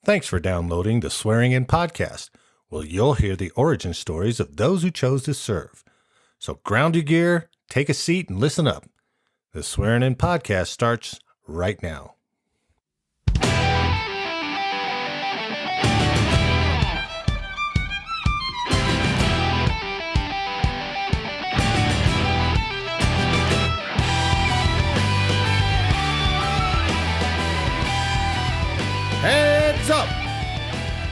Thanks for downloading the Swearing In Podcast, where you'll hear the origin stories of those who chose to serve. So ground your gear, take a seat, and listen up. The Swearing In Podcast starts right now. Heads up!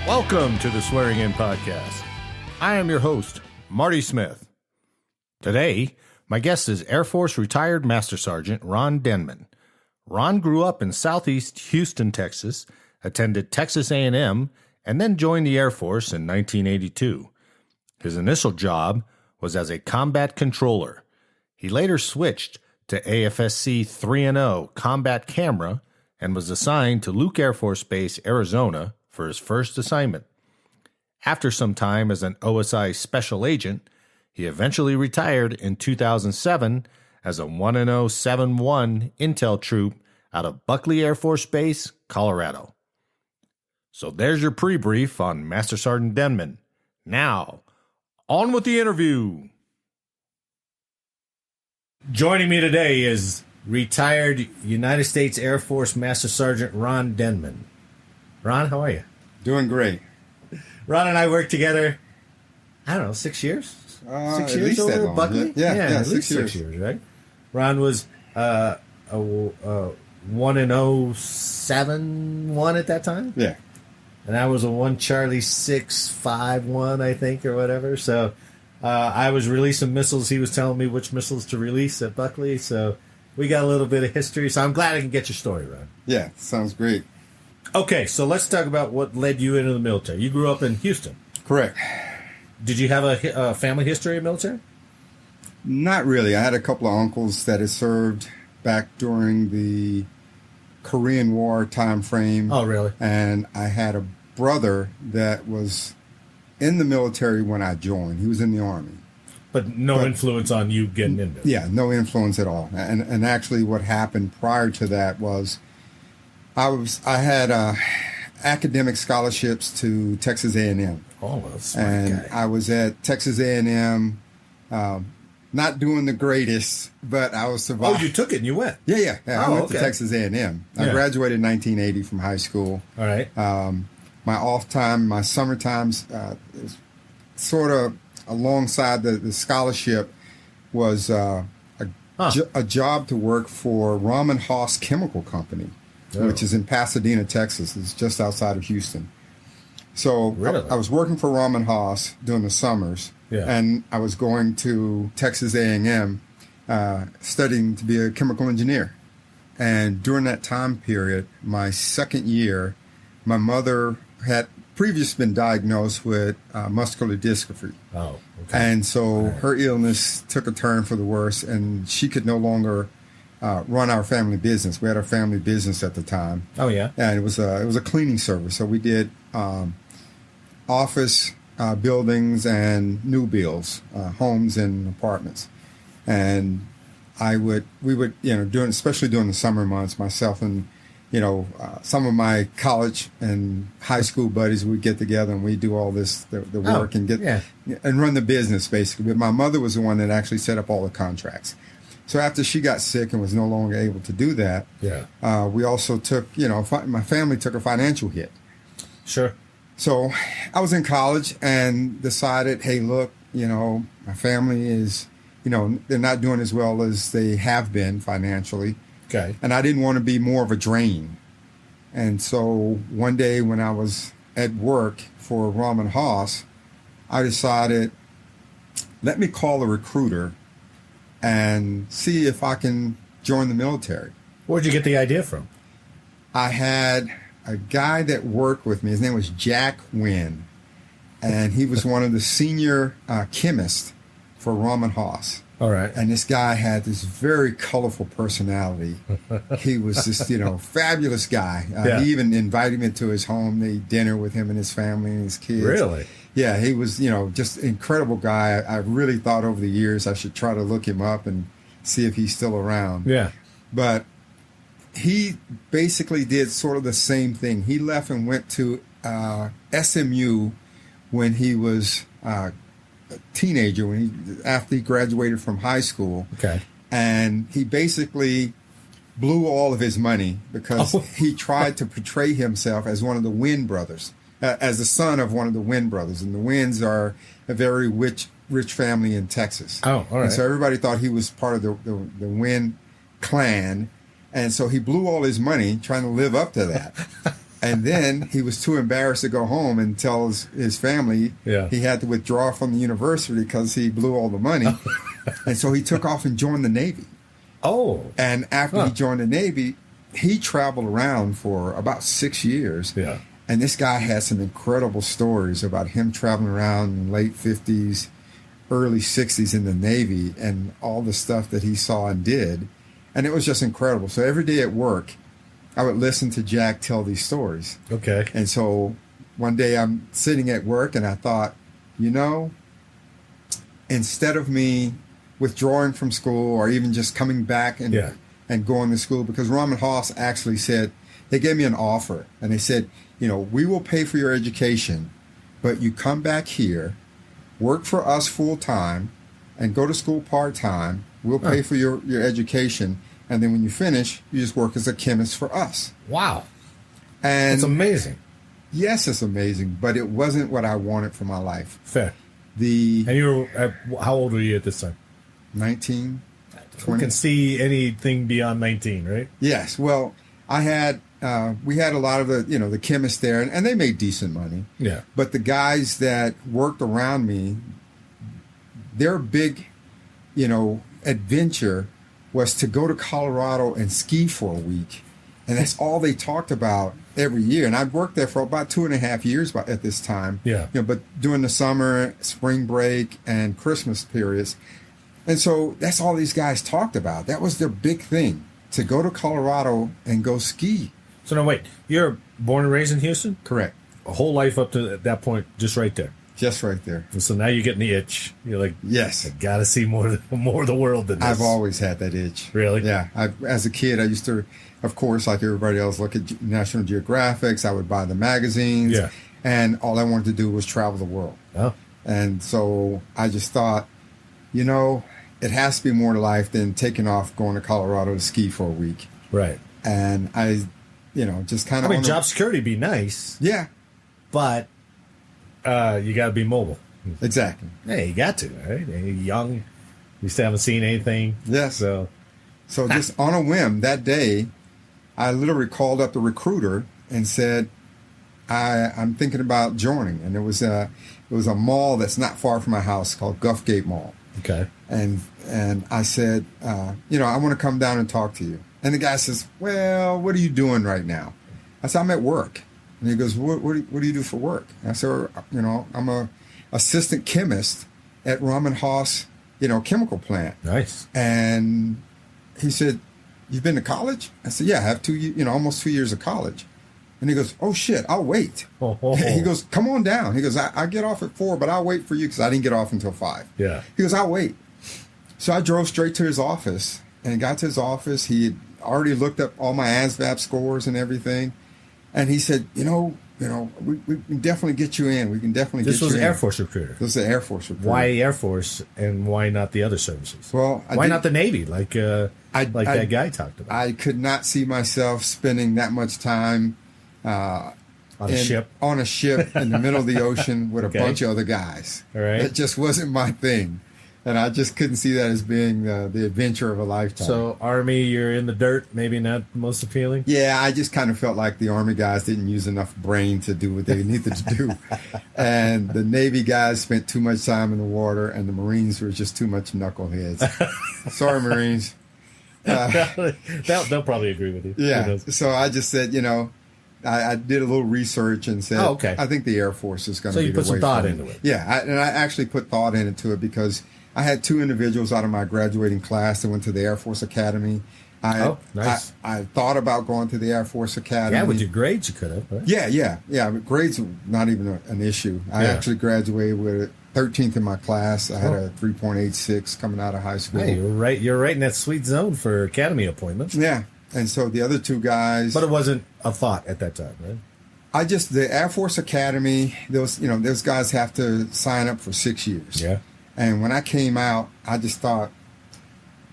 Welcome to the Swearing In Podcast. I am your host, Marty Smith. Today, my guest is Air Force retired Master Sergeant Ron Denmon. Ron grew up in southeast Houston, Texas, attended Texas A&M, and then joined the Air Force in 1982. His initial job was as a combat controller. He later switched to AFSC 3-0 combat camera and was assigned to Luke Air Force Base, Arizona, for his first assignment. After some time as an OSI Special Agent, he eventually retired in 2007 as a 1-0-7-1 intel troop out of Buckley Air Force Base, Colorado. So there's your pre-brief on Master Sergeant Denman. Now, on with the interview. Joining me today is retired United States Air Force Master Sergeant Ron Denmon. Ron, how are you? Doing great. Ron and I worked together, 6 years? 6 years over at Buckley? Yeah, at least 6 years, right? Ron was a 1-0-7-1 at that time? Yeah. And I was a 1-Charlie-6-5-1, I think, or whatever. So I was releasing missiles. He was telling me which missiles to release at Buckley, so we got a little bit of history, so I'm glad I can get your story, Ron. Yeah, sounds great. Okay, so let's talk about what led you into the military. You grew up in Houston. Correct. Did you have a family history of military? Not really. I had a couple of uncles that had served back during the Korean War time frame. Oh, really? And I had a brother that was in the military when I joined. He was in the Army. But no influence on you getting into it? Yeah, no influence at all. And actually what happened prior to that was I had academic scholarships to Texas A&M. Oh, that's a smart and guy. I was at Texas A&M, not doing the greatest, but I was surviving. Oh, you took it and you went? Yeah. I went okay. to Texas A&M. I graduated in 1980 from high school. All right. My off time, my summer times, sort of alongside the scholarship was a job to work for Ron Haas Chemical Company, which is in Pasadena, Texas. It's just outside of Houston. So really? I was working for Ron Haas during the summers, and I was going to Texas A&M studying to be a chemical engineer. And during that time period, my second year, my mother had previously been diagnosed with muscular dystrophy. Oh, okay. And so her illness took a turn for the worse, and she could no longer run our family business. We had our family business at the time. Oh, yeah. And it was a cleaning service. So we did office buildings and new builds, homes and apartments. And we would, especially during the summer months, myself and some of my college and high school buddies would get together and we do all this, the work and and run the business basically. But my mother was the one that actually set up all the contracts. So after she got sick and was no longer able to do that, we also took, my family took a financial hit. Sure. So I was in college and decided, hey, look, my family is, they're not doing as well as they have been financially. Okay. And I didn't want to be more of a drain. And so one day when I was at work for Ron Haas, I decided, let me call a recruiter and see if I can join the military. Where'd you get the idea from? I had a guy that worked with me. His name was Jack Wynn. And he was one of the senior chemists for Ron Haas. All right. And this guy had this very colorful personality. He was this, fabulous guy. He even invited me to his home. They ate dinner with him and his family and his kids. Really? Yeah, he was, just an incredible guy. I really thought over the years I should try to look him up and see if he's still around. Yeah. But he basically did sort of the same thing. He left and went to SMU when he was a teenager, after he graduated from high school. Okay. And he basically blew all of his money because he tried to portray himself as one of the Wynn brothers, as the son of one of the Wynn brothers. And the Wynns are a very rich family in Texas. Oh, all right. And so everybody thought he was part of the Wynn clan. And so he blew all his money trying to live up to that. And then he was too embarrassed to go home and tell his family he had to withdraw from the university because he blew all the money. And so he took off and joined the Navy. Oh. And after he joined the Navy, he traveled around for about 6 years. Yeah. And this guy had some incredible stories about him traveling around in the late 50s, early 60s in the Navy, and all the stuff that he saw and did. And it was just incredible. So every day at work, I would listen to Jack tell these stories. Okay. And so one day I'm sitting at work and I thought, instead of me withdrawing from school or even just coming back and going to school, because Ron and Haas actually said, they gave me an offer and they said, we will pay for your education, but you come back here, work for us full time, and go to school part time. We'll pay for your education. And then when you finish, you just work as a chemist for us. Wow. And it's amazing. Yes, it's amazing, but it wasn't what I wanted for my life. Fair. And you were, how old were you at this time? 19, 20. You can see anything beyond 19, right? Yes. Well, we had a lot of the chemists there, and they made decent money. Yeah. But the guys that worked around me, their big, adventure was to go to Colorado and ski for a week. And that's all they talked about every year. And I'd worked there for about 2.5 years at this time. Yeah. But during the summer, spring break, and Christmas periods. And so that's all these guys talked about. That was their big thing, to go to Colorado and go ski. So now wait, you're born and raised in Houston? Correct. A whole life up to that point, just right there. Just right there. And so now you're getting the itch. You're like, yes, I gotta see more of the world than this. I've always had that itch. Really? Yeah. As a kid, I used to, of course, like everybody else, look at National Geographics. I would buy the magazines. Yeah. And all I wanted to do was travel the world. Oh. And so I just thought, it has to be more to life than taking off going to Colorado to ski for a week. Right. And I, just kind of. Job security would be nice. Yeah. But you got to be mobile. Exactly. Hey, you got to, right? You're young. You still haven't seen anything. Yes. So just on a whim that day, I literally called up the recruiter and said, I'm thinking about joining. And it was a mall that's not far from my house called Gulfgate Mall. Okay. And I said, I want to come down and talk to you. And the guy says, well, what are you doing right now? I said, I'm at work. And he goes, what do you do for work? And I said, I'm a assistant chemist at Ron and Haas, chemical plant. Nice. And he said, you've been to college? I said, yeah, I have almost 2 years of college. And he goes, oh shit, I'll wait. He goes, come on down. He goes, I get off at 4, but I'll wait for you because I didn't get off until 5. Yeah. He goes, I'll wait. So I drove straight to his office and got to his office. He had already looked up all my ASVAB scores and everything. And he said, we can definitely get you in. We can definitely get you in. This was Air Force recruiter. This was the Air Force recruiter. Why Air Force and why not the other services? Well, why not the Navy like that guy talked about? I could not see myself spending that much time on a ship in the middle of the ocean with a bunch of other guys. All right. It just wasn't my thing. And I just couldn't see that as being the adventure of a lifetime. So Army, you're in the dirt, maybe not most appealing? Yeah, I just kind of felt like the Army guys didn't use enough brain to do what they needed to do. And the Navy guys spent too much time in the water, and the Marines were just too much knuckleheads. Sorry, Marines. They'll probably agree with you. Yeah. So I just said, I did a little research and said, okay. I think the Air Force is going to be the way. So you put some thought into it. Yeah, and I actually put thought into it because I had 2 individuals out of my graduating class that went to the Air Force Academy. Nice. I thought about going to the Air Force Academy. Yeah, with your grades you could have, right? Yeah. But grades were not even an issue. I actually graduated with 13th in my class. I had a 3.86 coming out of high school. Hey, you're right in that sweet zone for academy appointments. Yeah. And so the other two guys. But it wasn't a thought at that time, right? The Air Force Academy, those guys have to sign up for 6 years. Yeah. And when I came out, I just thought,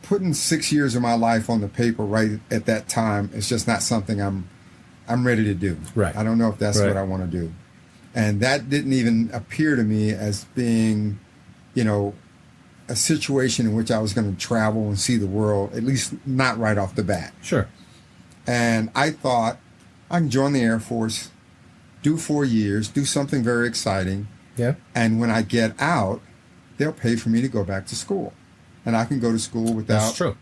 putting 6 years of my life on the paper right at that time is just not something I'm ready to do. Right. I don't know if that's what I want to do. And that didn't even appear to me as being, a situation in which I was going to travel and see the world, at least not right off the bat. Sure. And I thought, I can join the Air Force, do 4 years, do something very exciting. Yeah. And when I get out, they'll pay for me to go back to school. And I can go to school without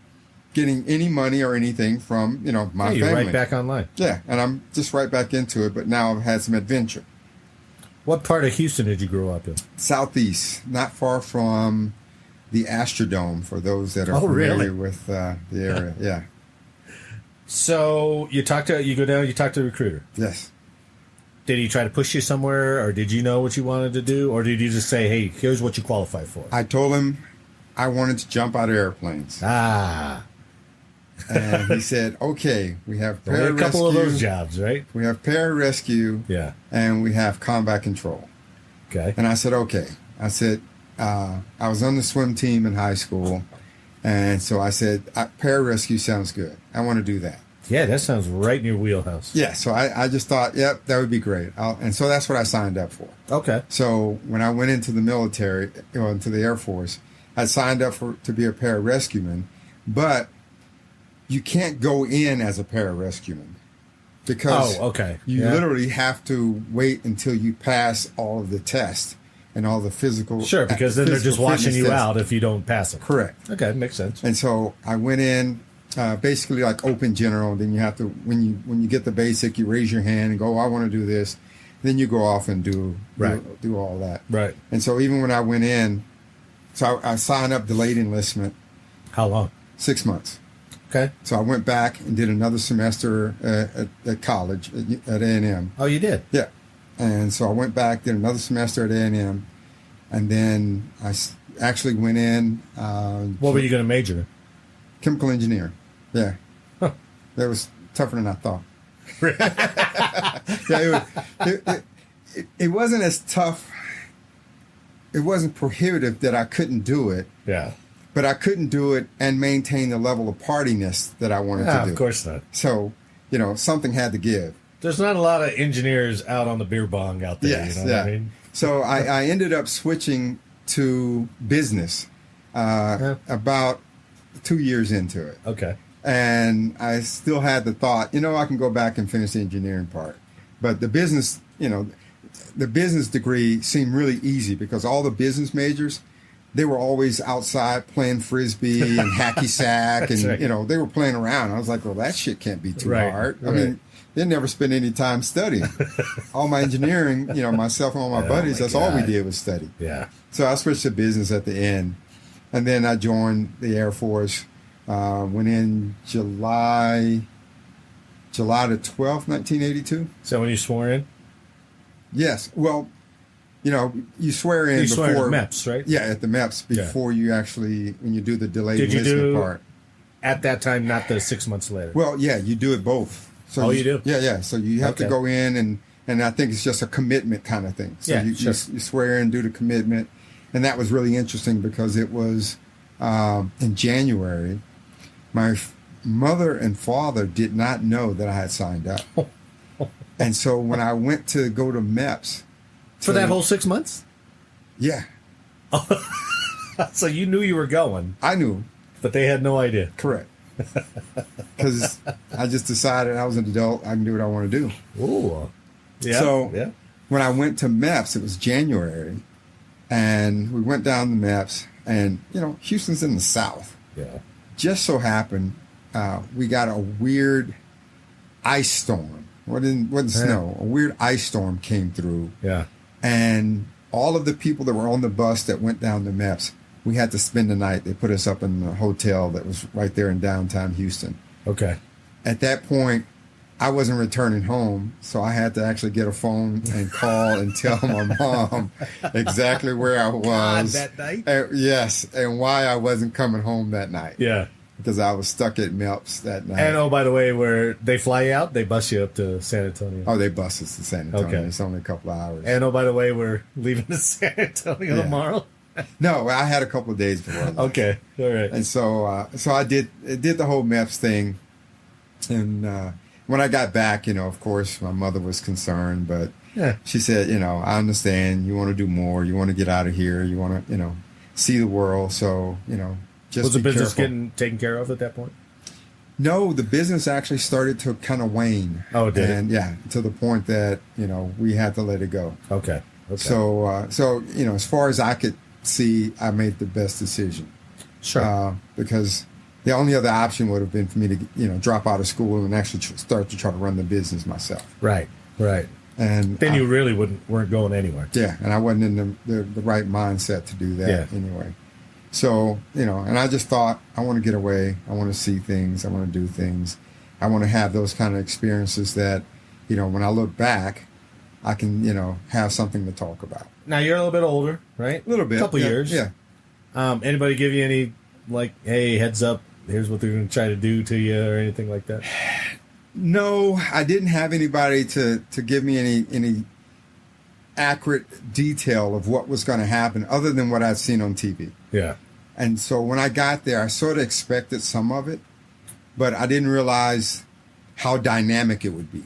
getting any money or anything from, my family. You're right back online. Yeah, and I'm just right back into it, but now I've had some adventure. What part of Houston did you grow up in? Southeast, not far from the Astrodome, for those that are familiar with the area. Yeah. So you go down, you talk to the recruiter. Yes. Did he try to push you somewhere, or did you know what you wanted to do, or did you just say, hey, here's what you qualify for? I told him I wanted to jump out of airplanes. Ah. And he said, okay, we have pararescue. A couple of those jobs, right? We have pararescue. Yeah. And we have combat control. Okay. And I said, okay. I said, I was on the swim team in high school. And so I said, pararescue sounds good. I want to do that. Yeah, that sounds right in your wheelhouse. Yeah, so I just thought, yep, that would be great. And so that's what I signed up for. Okay. So when I went into the military, into the Air Force, I signed up to be a pararescueman, but you can't go in as a pararescueman because you literally have to wait until you pass all of the tests and all the physical. Sure, because then they're just washing you out if you don't pass it. Correct. Okay, makes sense. And so I went in. Basically like open general, then you have to, when you get the basic, you raise your hand and go, I want to do this. Then you go off and do all that. Right. And so even when I went in, so I signed up delayed enlistment. How long? 6 months. Okay. So I went back and did another semester at college at A&M. Oh, you did? Yeah. And so I went back, did another semester at A&M, and then I actually went in. What were you going to major in? Chemical engineer. Yeah. Huh. That was tougher than I thought. Yeah, it wasn't as tough. It wasn't prohibitive that I couldn't do it. Yeah. But I couldn't do it and maintain the level of partiness that I wanted to do. Of course not. So, something had to give. There's not a lot of engineers out on the beer bong out there. Yes, what I mean? So I ended up switching to business about 2 years into it. Okay. And I still had the thought, I can go back and finish the engineering part. But the business, the business degree seemed really easy because all the business majors, they were always outside playing Frisbee and hacky sack. And, right. They were playing around. I was like, well, that shit can't be too hard. I mean, they never spent any time studying. All my engineering, myself and all my buddies, that's all we did was study. Yeah. So I switched to business at the end. And then I joined the Air Force. Went in July the 12th, 1982. So when you swore in? Yes. Well, you swear in before. You swear at MEPS, right? Yeah, at the MEPS before you actually, when you do the delayed enlistment part. At that time, not the 6 months later? Well, yeah, you do it both. So you do? Yeah. So you have to go in and I think it's just a commitment kind of thing. So you swear in, do the commitment. And that was really interesting because it was in January. My mother and father did not know that I had signed up. And so when I went to go to MEPS. For that whole 6 months? Yeah. So you knew you were going. I knew. But they had no idea. Correct. Because I just decided I was an adult. I can do what I want to do. Ooh. Yeah. So when I went to MEPS, it was January. And we went down the MEPS. And, Houston's in the South. Yeah. Just so happened, we got a weird ice storm. Wasn't snow. A weird ice storm came through. Yeah. And all of the people that were on the bus that went down to MEPS, we had to spend the night. They put us up in the hotel that was right there in downtown Houston. Okay. At that point, I wasn't returning home, so I had to actually get a phone and call and tell my mom exactly where I was. God, that night? Yes, and why I wasn't coming home that night. Yeah. because I was stuck at MEPS that night. And by the way, where they fly you out, they bus you up to San Antonio. Oh, they bus us to San Antonio. Okay. It's only a couple of hours. And by the way, we're leaving to San Antonio tomorrow. No, I had a couple of days before. Okay, all right. And so I did the whole MEPS thing, and when I got back, of course, my mother was concerned, but she said, I understand. You want to do more. You want to get out of here. You want to, see the world. So, just was the be business careful. getting taken care of at that point? No, the business actually started to kind of wane. Oh, did and, yeah, to the point that, we had to let it go. Okay. So, as far as I could see, I made the best decision. Sure. Because the only other option would have been for me to, drop out of school and actually start to try to run the business myself. Right. And then you really weren't going anywhere. Yeah, and I wasn't in the right mindset to do that anyway. So, and I just thought, I want to get away. I want to see things. I want to do things. I want to have those kind of experiences that, when I look back, I can, have something to talk about. Now, you're a little bit older, right? A little bit. A couple years. Yeah. Anybody give you any, hey, heads up, here's what they're going to try to do to you or anything like that? No, I didn't have anybody to give me any accurate detail of what was going to happen other than what I'd seen on TV. Yeah. And so when I got there, I sort of expected some of it, but I didn't realize how dynamic it would be.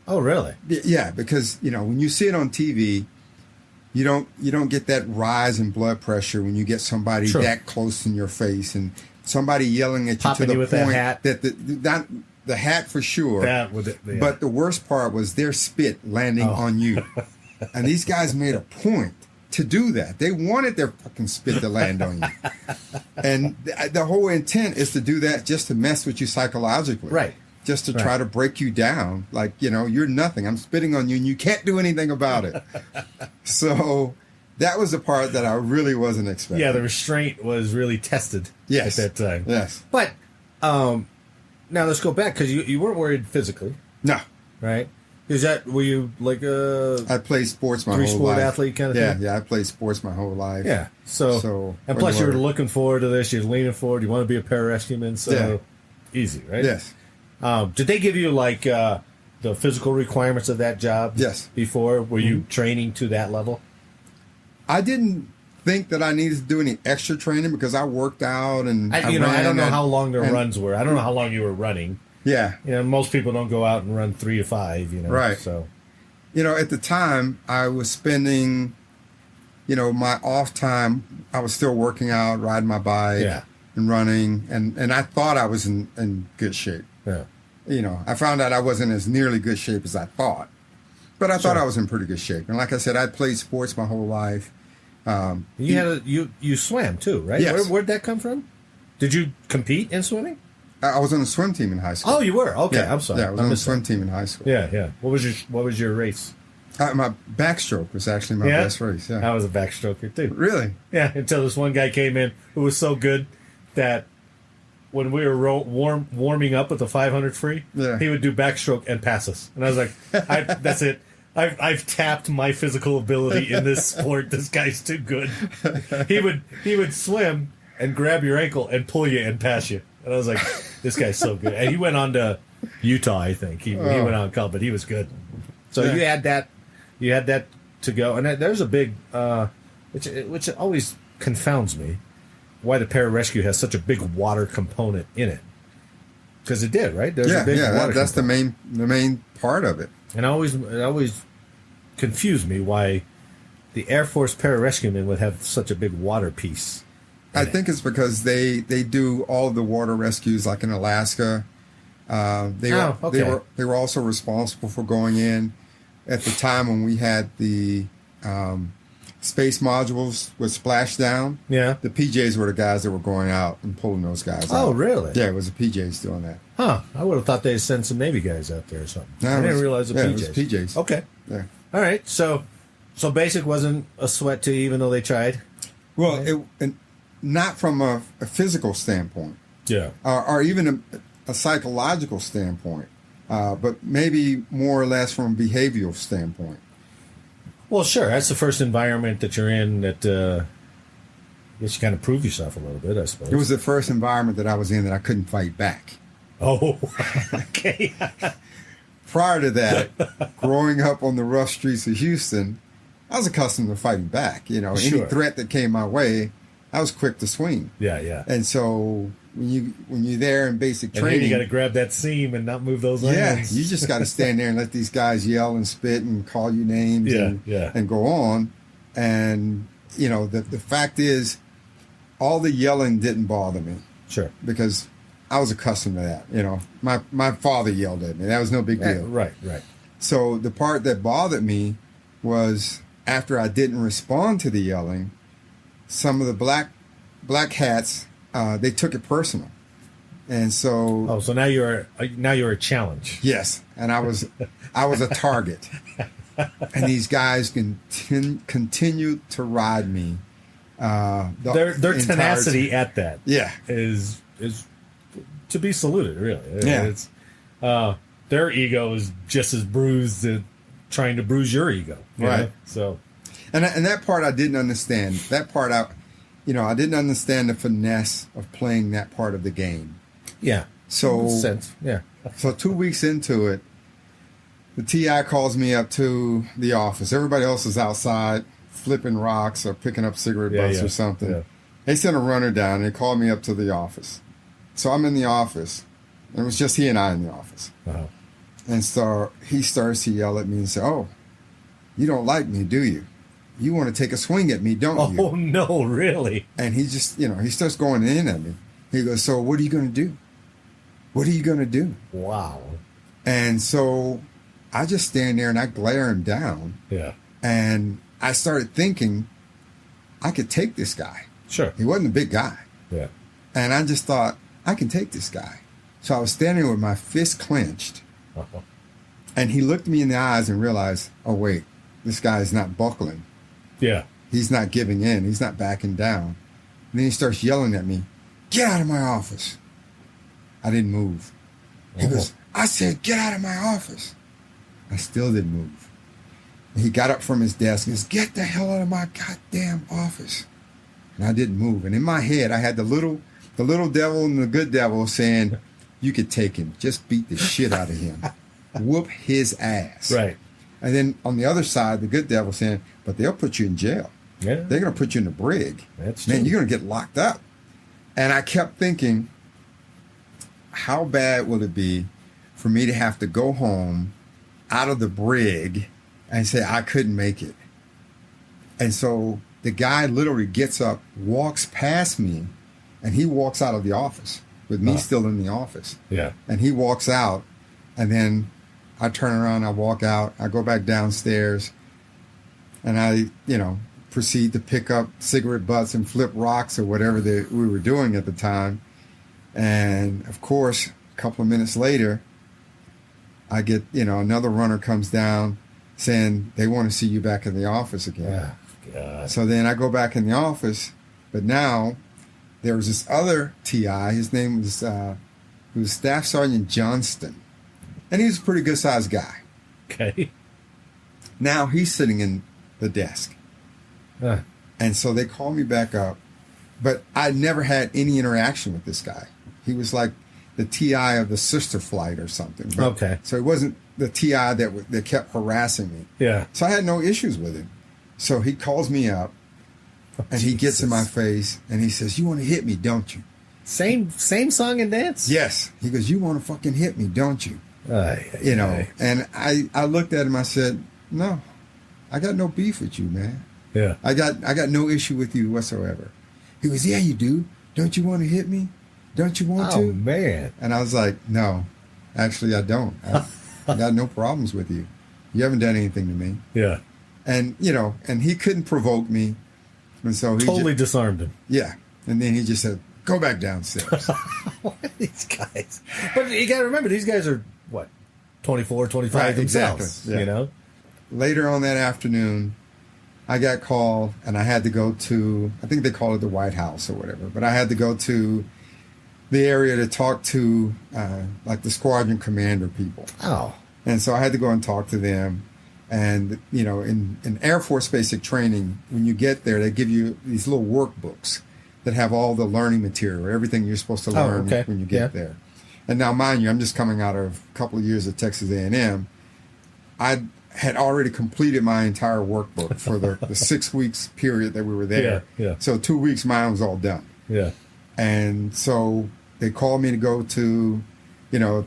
Oh, really? Yeah, because, when you see it on TV, you don't get that rise in blood pressure when you get somebody that close in your face and somebody yelling at you Popping to the you with point that hat. that the hat for sure. But the worst part was their spit landing on you. And these guys made a point to do that. They wanted their fucking spit to land on you. And the whole intent is to do that just to mess with you psychologically. Right. Just to try to break you down. Like, you're nothing. I'm spitting on you and you can't do anything about it. So that was the part that I really wasn't expecting. Yeah, the restraint was really tested at that time. Yes. But now let's go back because you weren't worried physically. No. Right? Were you like I played sports my whole life. Three-sport athlete kind of thing? Yeah, I played sports my whole life. Yeah. So and plus you were looking forward to this. You're leaning forward. You want to be a pararescueman. So easy, right? Yes. Did they give you the physical requirements of that job? Yes. Before? Were you training to that level? I didn't think that I needed to do any extra training because I worked out and I don't know how long their runs were. I don't know how long you were running. Yeah. Most people don't go out and run 3 to 5, Right. So, at the time I was spending, my off time, I was still working out, riding my bike and running. And I thought I was in good shape. Yeah. I found out I wasn't as nearly good shape as I thought. But I thought I was in pretty good shape. And like I said, I played sports my whole life. You swam too, right? Yes. Where'd that come from? Did you compete in swimming? I was on the swim team in high school. Oh, you were? Okay, Yeah. I'm sorry. Yeah, I was on the swim team in high school. Yeah. What was your race? My backstroke was actually my best race. Yeah. I was a backstroker too. Really? Yeah, until this one guy came in who was so good that when we were warming up with the 500 free, he would do backstroke and pass us. And I was like, that's it. I've tapped my physical ability in this sport. This guy's too good. He would swim and grab your ankle and pull you and pass you. And I was like, this guy's so good. And he went on to Utah, I think. He went on college, but he was good. So you had that to go. And there's a big, which always confounds me, why the pararescue has such a big water component in it. Because it did, right? There's a big water that's component. the main part of it. And it always confused me why the Air Force pararescuemen would have such a big water piece. I think it's because they do all of the water rescues, like in Alaska. They were also responsible for going in at the time when we had the space modules with splashdown. Yeah, the PJs were the guys that were going out and pulling those guys out. Oh, really? Yeah, it was the PJs doing that. Huh? I would have thought they'd send some Navy guys out there or something. No, I didn't realize it was PJs. Okay. Yeah. All right. So basic wasn't a sweat to you, even though they tried. Well, not from a physical standpoint. Yeah. Or even a psychological standpoint, but maybe more or less from a behavioral standpoint. Well, sure. That's the first environment that you're in that guess you kind of prove yourself a little bit, I suppose. It was the first environment that I was in that I couldn't fight back. Oh, okay. Prior to that, growing up on the rough streets of Houston, I was accustomed to fighting back. You know, Sure. Any threat that came my way, I was quick to swing. Yeah. And so when you're there in basic And training, here you got to grab that seam and not move those yeah, ends. you just got to stand there and let these guys yell and spit and call you names and go on. And, you know, the fact is, all the yelling didn't bother me. Sure. Because I was accustomed to that. You know, my father yelled at me. That was no big deal. Right. So the part that bothered me was after I didn't respond to the yelling, some of the black hats, they took it personal. And so... Oh, so now you're a challenge. Yes. And I was a target. And these guys continue to ride me. Their tenacity at that is to be saluted, really. Yeah. It's, their ego is just as bruised as trying to bruise your ego. Right. Know? So, and that part I didn't understand. That part I didn't understand the finesse of playing that part of the game. Yeah. So, makes sense. Yeah. So 2 weeks into it, the TI calls me up to the office. Everybody else is outside flipping rocks or picking up cigarette butts or something. Yeah. They sent a runner down and they called me up to the office. So I'm in the office. And it was just he and I in the office. Uh-huh. And so he starts to yell at me and say, "Oh, you don't like me, do you? You want to take a swing at me, don't you?" Oh, no, really? And he just, he starts going in at me. He goes, "So what are you going to do? What are you going to do?" Wow. And so I just stand there and I glare him down. Yeah. And I started thinking I could take this guy. Sure. He wasn't a big guy. Yeah. And I just thought, I can take this guy. So I was standing with my fist clenched. Uh-huh. And he looked me in the eyes and realized, oh, wait, this guy is not buckling. Yeah. He's not giving in. He's not backing down. And then he starts yelling at me, "Get out of my office." I didn't move. He goes, "I said, get out of my office." I still didn't move. And he got up from his desk and goes, "Get the hell out of my goddamn office." And I didn't move. And in my head, I had the little devil and the good devil saying, "You could take him. Just beat the shit out of him. Whoop his ass." Right. And then on the other side, the good devil saying, "But they'll put you in jail. Yeah. They're going to put you in the brig. That's Man, true. you're going to get locked up." And I kept thinking, how bad will it be for me to have to go home out of the brig and say I couldn't make it? And so the guy literally gets up, walks past me, and he walks out of the office with me still in the office. Yeah. And he walks out, and then I turn around, I walk out, I go back downstairs, and I, proceed to pick up cigarette butts and flip rocks or whatever we were doing at the time. And of course, a couple of minutes later, I get, another runner comes down saying they want to see you back in the office again. Yeah. God. So then I go back in the office, but now there was this other TI. His name was he was Staff Sergeant Johnston, and he was a pretty good sized guy. Okay. Now he's sitting in the desk, and so they call me back up, but I never had any interaction with this guy. He was like the TI of the sister flight or something. But, Okay. So he wasn't the TI that kept harassing me. Yeah. So I had no issues with him. So he calls me up, and he gets in my face, and he says, "You want to hit me, don't you?" Same song and dance? Yes. He goes, "You want to fucking hit me, don't you?" Aye. And I looked at him, I said, "No, I got no beef with you, man. Yeah. I got no issue with you whatsoever." He goes, "Yeah, you do. Don't you want to hit me? Don't you want to?" Oh, man. And I was like, "No, actually, I don't. I got no problems with you. You haven't done anything to me." Yeah. And, and he couldn't provoke me. And so he Totally disarmed him. Yeah. And then he just said, "Go back downstairs." What are these guys? But you got to remember, these guys are, 24, 25 Right, themselves, exactly. Yeah. Later on that afternoon, I got called, and I had to go to, I think they call it the White House or whatever, but I had to go to the area to talk to, like the squadron commander people. Oh. And so I had to go and talk to them. And, in Air Force basic training, when you get there, they give you these little workbooks. that have all the learning material, everything you're supposed to learn when you get there. And now, mind you, I'm just coming out of a couple of years at Texas A&M. I had already completed my entire workbook for the 6 weeks period that we were there. So 2 weeks, mine was all done. And so they called me to go to,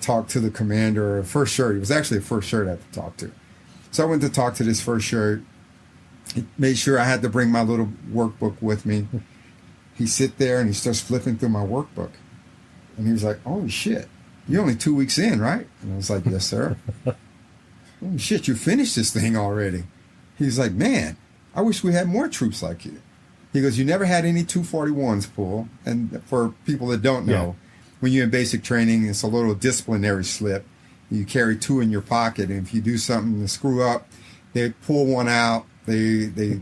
talk to the commander, first shirt. It was actually a first shirt I had to talk to. So I went to talk to this first shirt. He made sure I had to bring my little workbook with me. He sit there and he starts flipping through my workbook. And he was like, "Holy shit, you're only 2 weeks in, right?" And I was like, "Yes, sir." "Holy shit, you finished this thing already." He's like, "Man, I wish we had more troops like you." He goes, "You never had any 241s pull." And for people that don't know, when you're in basic training, it's a little disciplinary slip. You carry 2 in your pocket, and if you do something to screw up, they pull one out. They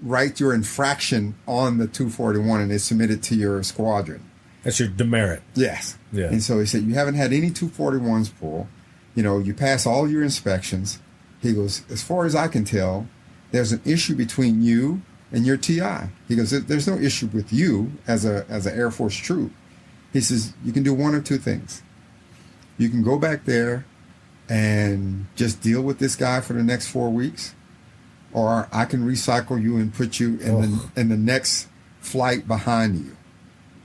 write your infraction on the 241, and they submit it to your squadron. That's your demerit. Yes. And so he said, "You haven't had any 241s pull. You pass all your inspections." He goes, "As far as I can tell, there's an issue between you and your TI." He goes, "There's no issue with you as an Air Force troop." He says, "You can do one or two things. You can go back there and just deal with this guy for the next 4 weeks, or I can recycle you and put you in the next flight behind you."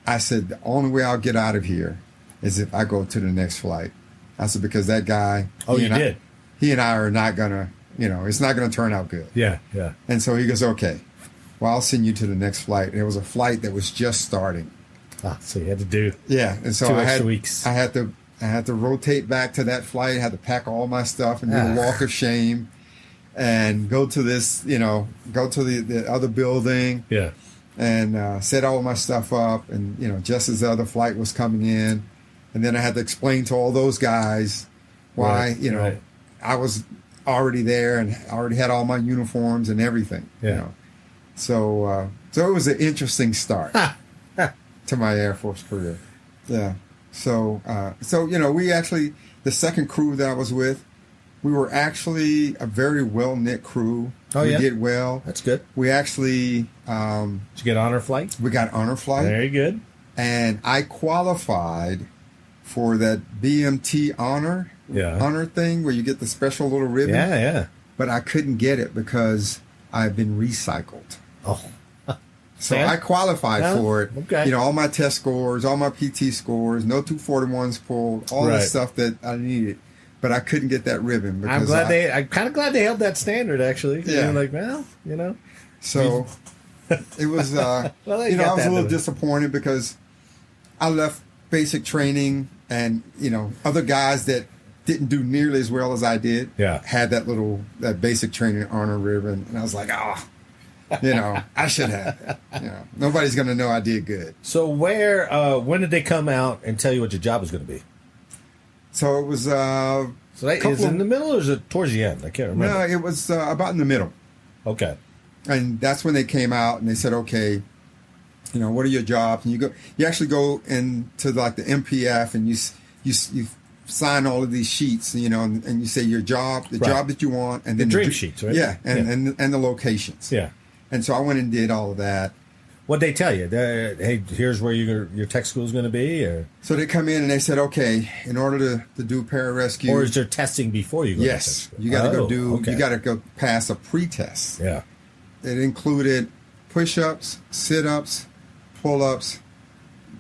I said, "The only way I'll get out of here is if I go to the next flight." I said, "Because that guy, he and I are not gonna, it's not gonna turn out good." And so he goes, "Okay, well, I'll send you to the next flight." And it was a flight that was just starting. So you had to do and so 2 extra weeks. I had to rotate back to that flight. I had to pack all my stuff and do the walk of shame, and go to this, go to the other building. And set all my stuff up, and just as the other flight was coming in, and then I had to explain to all those guys why I was already there and I already had all my uniforms and everything. So it was an interesting start to my Air Force career. So we actually, the second crew that I was with, we were actually a very well-knit crew. We did well. That's good. We actually... Did you get honor flight? We got honor flight. Very good. And I qualified for that BMT honor thing where you get the special little ribbon. But I couldn't get it because I've been recycled. So I qualified for it. Okay. All my test scores, all my PT scores, no 241s pulled, all the stuff that I needed. But I couldn't get that ribbon because I'm kind of glad they held that standard, actually. You're like, So it was, I was a little disappointed because I left basic training, and other guys that didn't do nearly as well as I did had that basic training honor ribbon, and I was like, I should have. Nobody's going to know I did good. So when did they come out and tell you what your job was going to be? So it was. So that is in the middle, or is it towards the end? I can't remember. No, it was about in the middle. Okay. And that's when they came out and they said, "Okay, what are your jobs?" And you actually go into like the MPF, and you sign all of these sheets, and you say your job, job that you want, and then the dream sheets, right? Yeah, and the locations. Yeah. And so I went and did all of that. What'd they tell you? Hey, here's where your tech school is going to be? Or? So they come in and they said, "Okay, in order to do pararescue..." Or is there testing before you go? Yes. You got to you got to go pass a pre-test. Yeah. It included push-ups, sit-ups, pull-ups,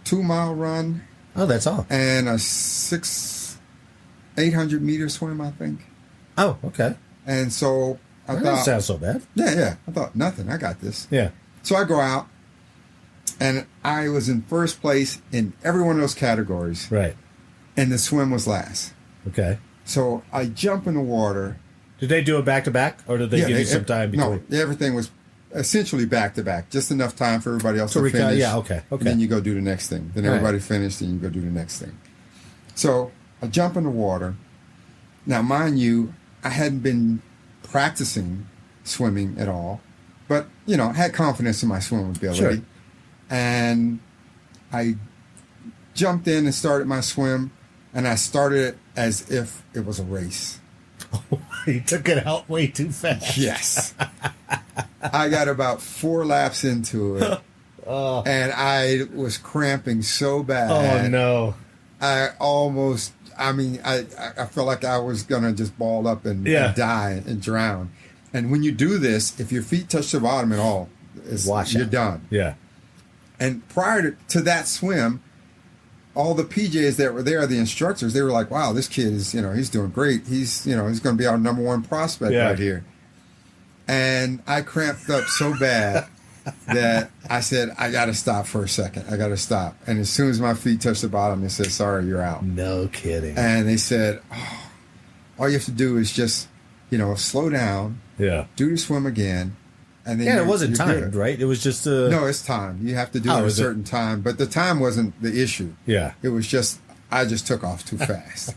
2-mile run. Oh, that's all. And a 800-meter swim, I think. Oh, okay. And so I thought... That doesn't sound so bad. Yeah. I thought, nothing, I got this. Yeah. So I go out, and I was in first place in every one of those categories. Right. And the swim was last. Okay. So I jump in the water. Did they do it back-to-back, or did they give you some time between? No, everything was essentially back-to-back. Just enough time for everybody else to finish. Yeah, okay. And then you go do the next thing. Then everybody finished, and you go do the next thing. So I jump in the water. Now, mind you, I hadn't been practicing swimming at all. But, I had confidence in my swimming ability. Sure. And I jumped in and started my swim, and I started it as if it was a race. You took it out way too fast. Yes. I got about 4 laps into it, And I was cramping so bad. Oh, no. I felt like I was going to just ball up and die and drown. And when you do this, if your feet touch the bottom at all, you're done. Yeah. And prior to that swim, all the PJs that were there, the instructors, they were like, wow, this kid is, he's doing great. He's going to be our number one prospect right here. And I cramped up so bad that I said, I got to stop for a second. I got to stop. And as soon as my feet touched the bottom, they said, sorry, you're out. No kidding. And they said, all you have to do is just, slow down. Yeah. Do the swim again. And then it wasn't timed, right? It was just No, it's timed. You have to do it at a certain time. But the time wasn't the issue. Yeah. It was just, I just took off too fast.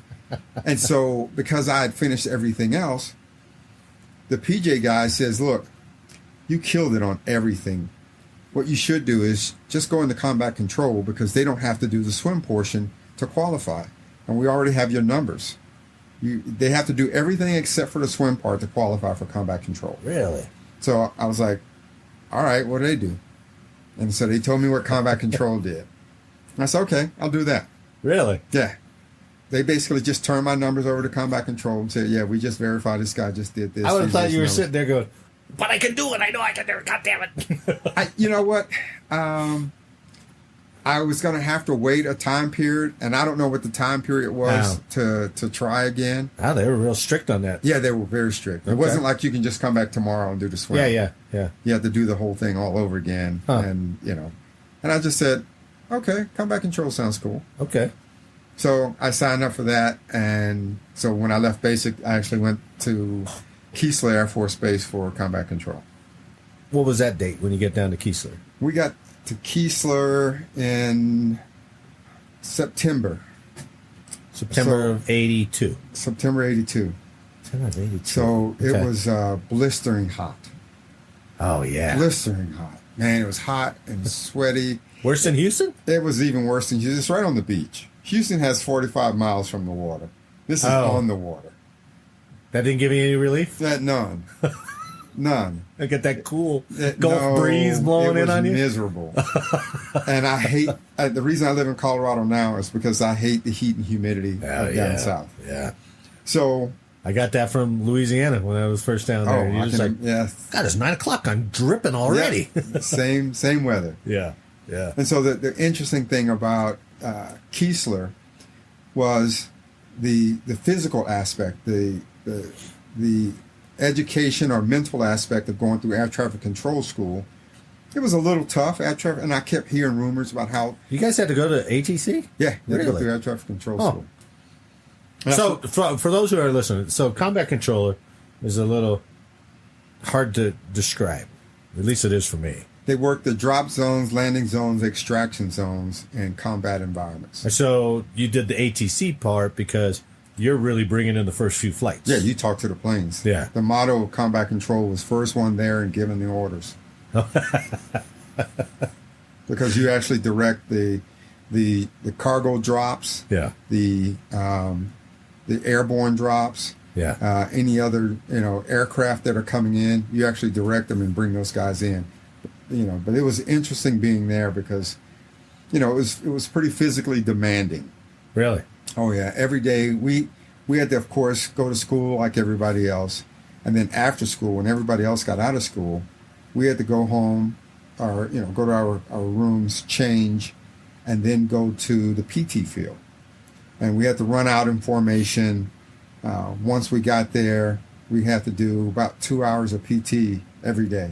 And so, because I had finished everything else, the PJ guy says, look, you killed it on everything. What you should do is just go into combat control because they don't have to do the swim portion to qualify. And we already have your numbers. They have to do everything except for the swim part to qualify for combat control. Really? So I was like, all right, what do they do? And so they told me what combat control did. And I said, okay, I'll do that. Really? Yeah. They basically just turned my numbers over to combat control and said, yeah, we just verified this guy just did this. I would have thought you were sitting there going, but I can do it. I know I can do it. God damn it. You know what? I was going to have to wait a time period, and I don't know what the time period was to try again. Oh, they were real strict on that. Yeah, they were very strict. Okay. It wasn't like you can just come back tomorrow and do the swim. Yeah. You have to do the whole thing all over again. Huh. And, and I just said, okay, combat control sounds cool. Okay. So I signed up for that, and so when I left basic, I actually went to Keesler Air Force Base for combat control. What was that date when you get down to Keesler? We got to Keesler in September. September of 82. September 82. September of 82. So it was blistering hot. Oh, yeah. Blistering hot. Man, it was hot and sweaty. Worse than Houston? It was even worse than Houston. It's right on the beach. Houston has 45 miles from the water. This is on the water. That didn't give you any relief? None. None. I get that cool Gulf breeze blowing in on you? It was miserable. And I hate, the reason I live in Colorado now is because I hate the heat and humidity down south. Yeah. So I got that from Louisiana when I was first down there. God, it's 9 o'clock. I'm dripping already. Yeah, same weather. Yeah. And so the interesting thing about Keesler was the physical aspect, the education or mental aspect of going through air traffic control school. It was a little tough, air traffic, and I kept hearing rumors about how... You guys had to go to ATC? Yeah, you had to go through air traffic control school. So, for those who are listening, so combat controller is a little hard to describe. At least it is for me. They work the drop zones, landing zones, extraction zones, and combat environments. And so you did the ATC part because you're really bringing in the first few flights. Yeah, you talk to the planes. Yeah. The motto of combat control was first one there and giving the orders. Because you actually direct the cargo drops. Yeah. The airborne drops. Yeah. Any other aircraft that are coming in, you actually direct them and bring those guys in. But it was interesting being there because, it was pretty physically demanding. Really? Oh yeah. Every day we had to, of course, go to school like everybody else, and then after school, when everybody else got out of school, we had to go home, or go to our rooms, change, and then go to the PT field, and we had to run out in formation. Once we got there, we had to do about 2 hours of PT every day.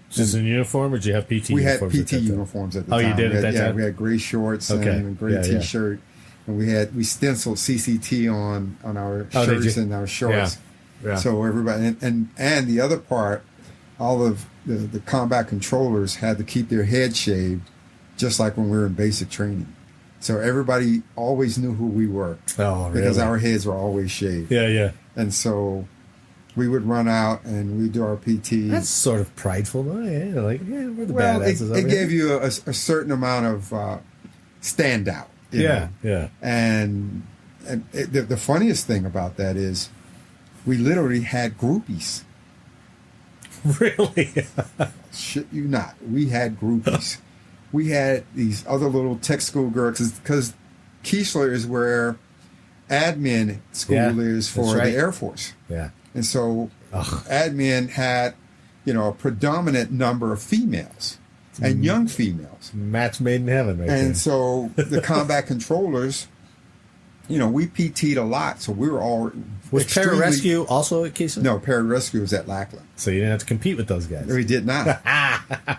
Just in uniform, or did you have PT uniforms? We had PT uniforms at the time. Oh, you did at that time? Yeah, we had gray shorts and a gray T-shirt. And we stenciled CCT on our shirts and our shorts. Yeah. So everybody, and the other part, all of the combat controllers had to keep their head shaved, just like when we were in basic training. So everybody always knew who we were. Oh, really? Because our heads were always shaved. Yeah. And so we would run out and we'd do our PT. That's sort of prideful, though. Yeah, we're the badasses. It gave you a certain amount of standout. You know? And the funniest thing about that is we literally had groupies. Really? Shit you not. We had groupies. we had these other little tech school girls, because Keesler is where admin school is for the Air Force. Yeah. And so admin had, a predominant number of females and young females. Match made in heaven, right? And so the combat controllers, we PT'd a lot, so we were all. Was pararescue also at Keesler? No, pararescue was at Lackland. So you didn't have to compete with those guys. We did not.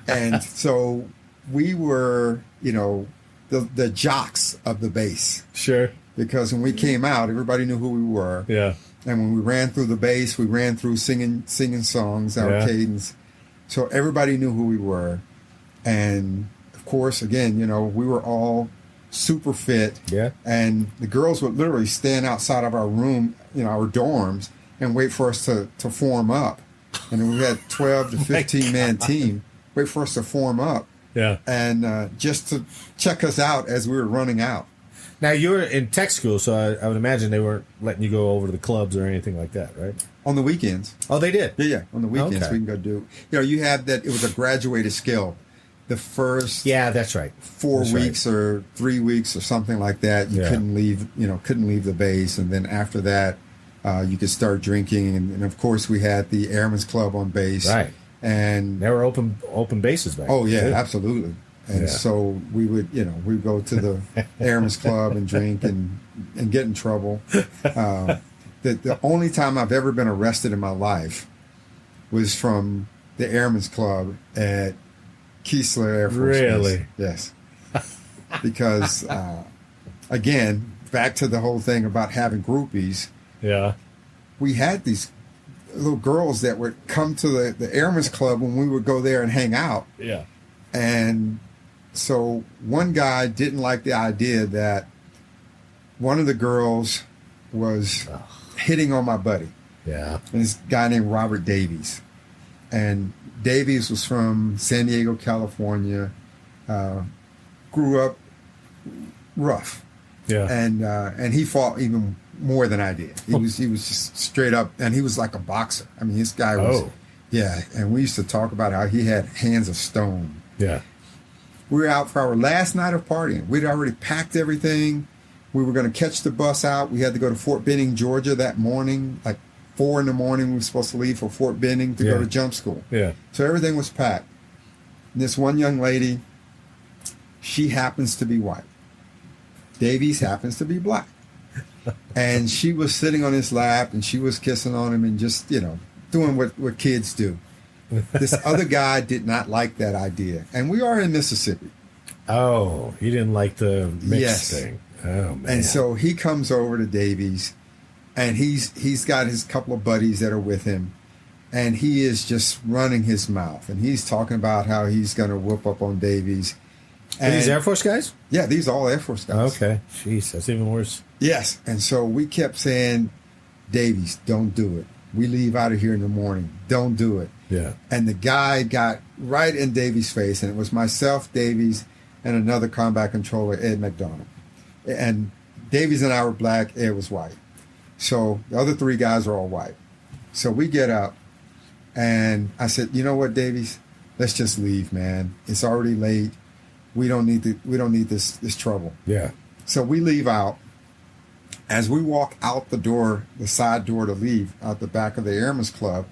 And so we were, the jocks of the base. Sure. Because when we came out, everybody knew who we were. Yeah. And when we ran through the base, we ran through singing songs, our cadence. So everybody knew who we were. And, of course, again, we were all super fit. Yeah. And the girls would literally stand outside of our room, our dorms, and wait for us to form up. And we had 12 to 15-man team, wait for us to form up. Yeah. And just to check us out as we were running out. Now, you were in tech school, so I would imagine they weren't letting you go over to the clubs or anything like that, right? On the weekends. Oh, they did? Yeah. On the weekends, we can go do. You had that. It was a graduated skill. The first. Yeah, that's right. 4 weeks or 3 weeks or something like that. You couldn't leave. Couldn't leave the base, and then after that, you could start drinking. And of course, we had the Airmen's Club on base. Right. And there were open bases back. Oh yeah, absolutely. And so we would, we'd go to the Airmen's Club and drink and get in trouble. The only time I've ever been arrested in my life was from the Airmen's Club at Keesler Air Force Base. Really? Yes. Because, again, back to the whole thing about having groupies. Yeah. We had these little girls that would come to the Airmen's Club when we would go there and hang out. Yeah. And so one guy didn't like the idea that one of the girls was hitting on my buddy. Yeah. And this guy named Robert Davies. And Davies was from San Diego, California, grew up rough. Yeah. And he fought even more than I did. He was just straight up, and he was like a boxer. I mean, this guy was, yeah. And we used to talk about how he had hands of stone. Yeah. We were out for our last night of partying. We'd already packed everything. We were going to catch the bus out. We had to go to Fort Benning, Georgia that morning, like 4 a.m. We were supposed to leave for Fort Benning to go to jump school. Yeah. So everything was packed. And this one young lady, she happens to be white. Davies happens to be black. And she was sitting on his lap, and she was kissing on him and just, doing what kids do. This other guy did not like that idea. And we are in Mississippi. Oh, he didn't like the mix thing. Oh, man. And so he comes over to Davies, and he's got his couple of buddies that are with him, and he is just running his mouth. And he's talking about how he's going to whoop up on Davies. Are these Air Force guys? Yeah, these are all Air Force guys. Okay. Jeez, that's even worse. Yes. And so we kept saying, Davies, don't do it. We leave out of here in the morning. Don't do it. Yeah. And the guy got right in Davies' face, and it was myself, Davies, and another combat controller, Ed McDonald. And Davies and I were black, Ed was white. So the other 3 guys are all white. So we get up, and I said, you know what, Davies? Let's just leave, man. It's already late. We don't need this trouble. Yeah. So we leave out. As we walk out the door, the side door to leave, out the back of the Airmen's Club,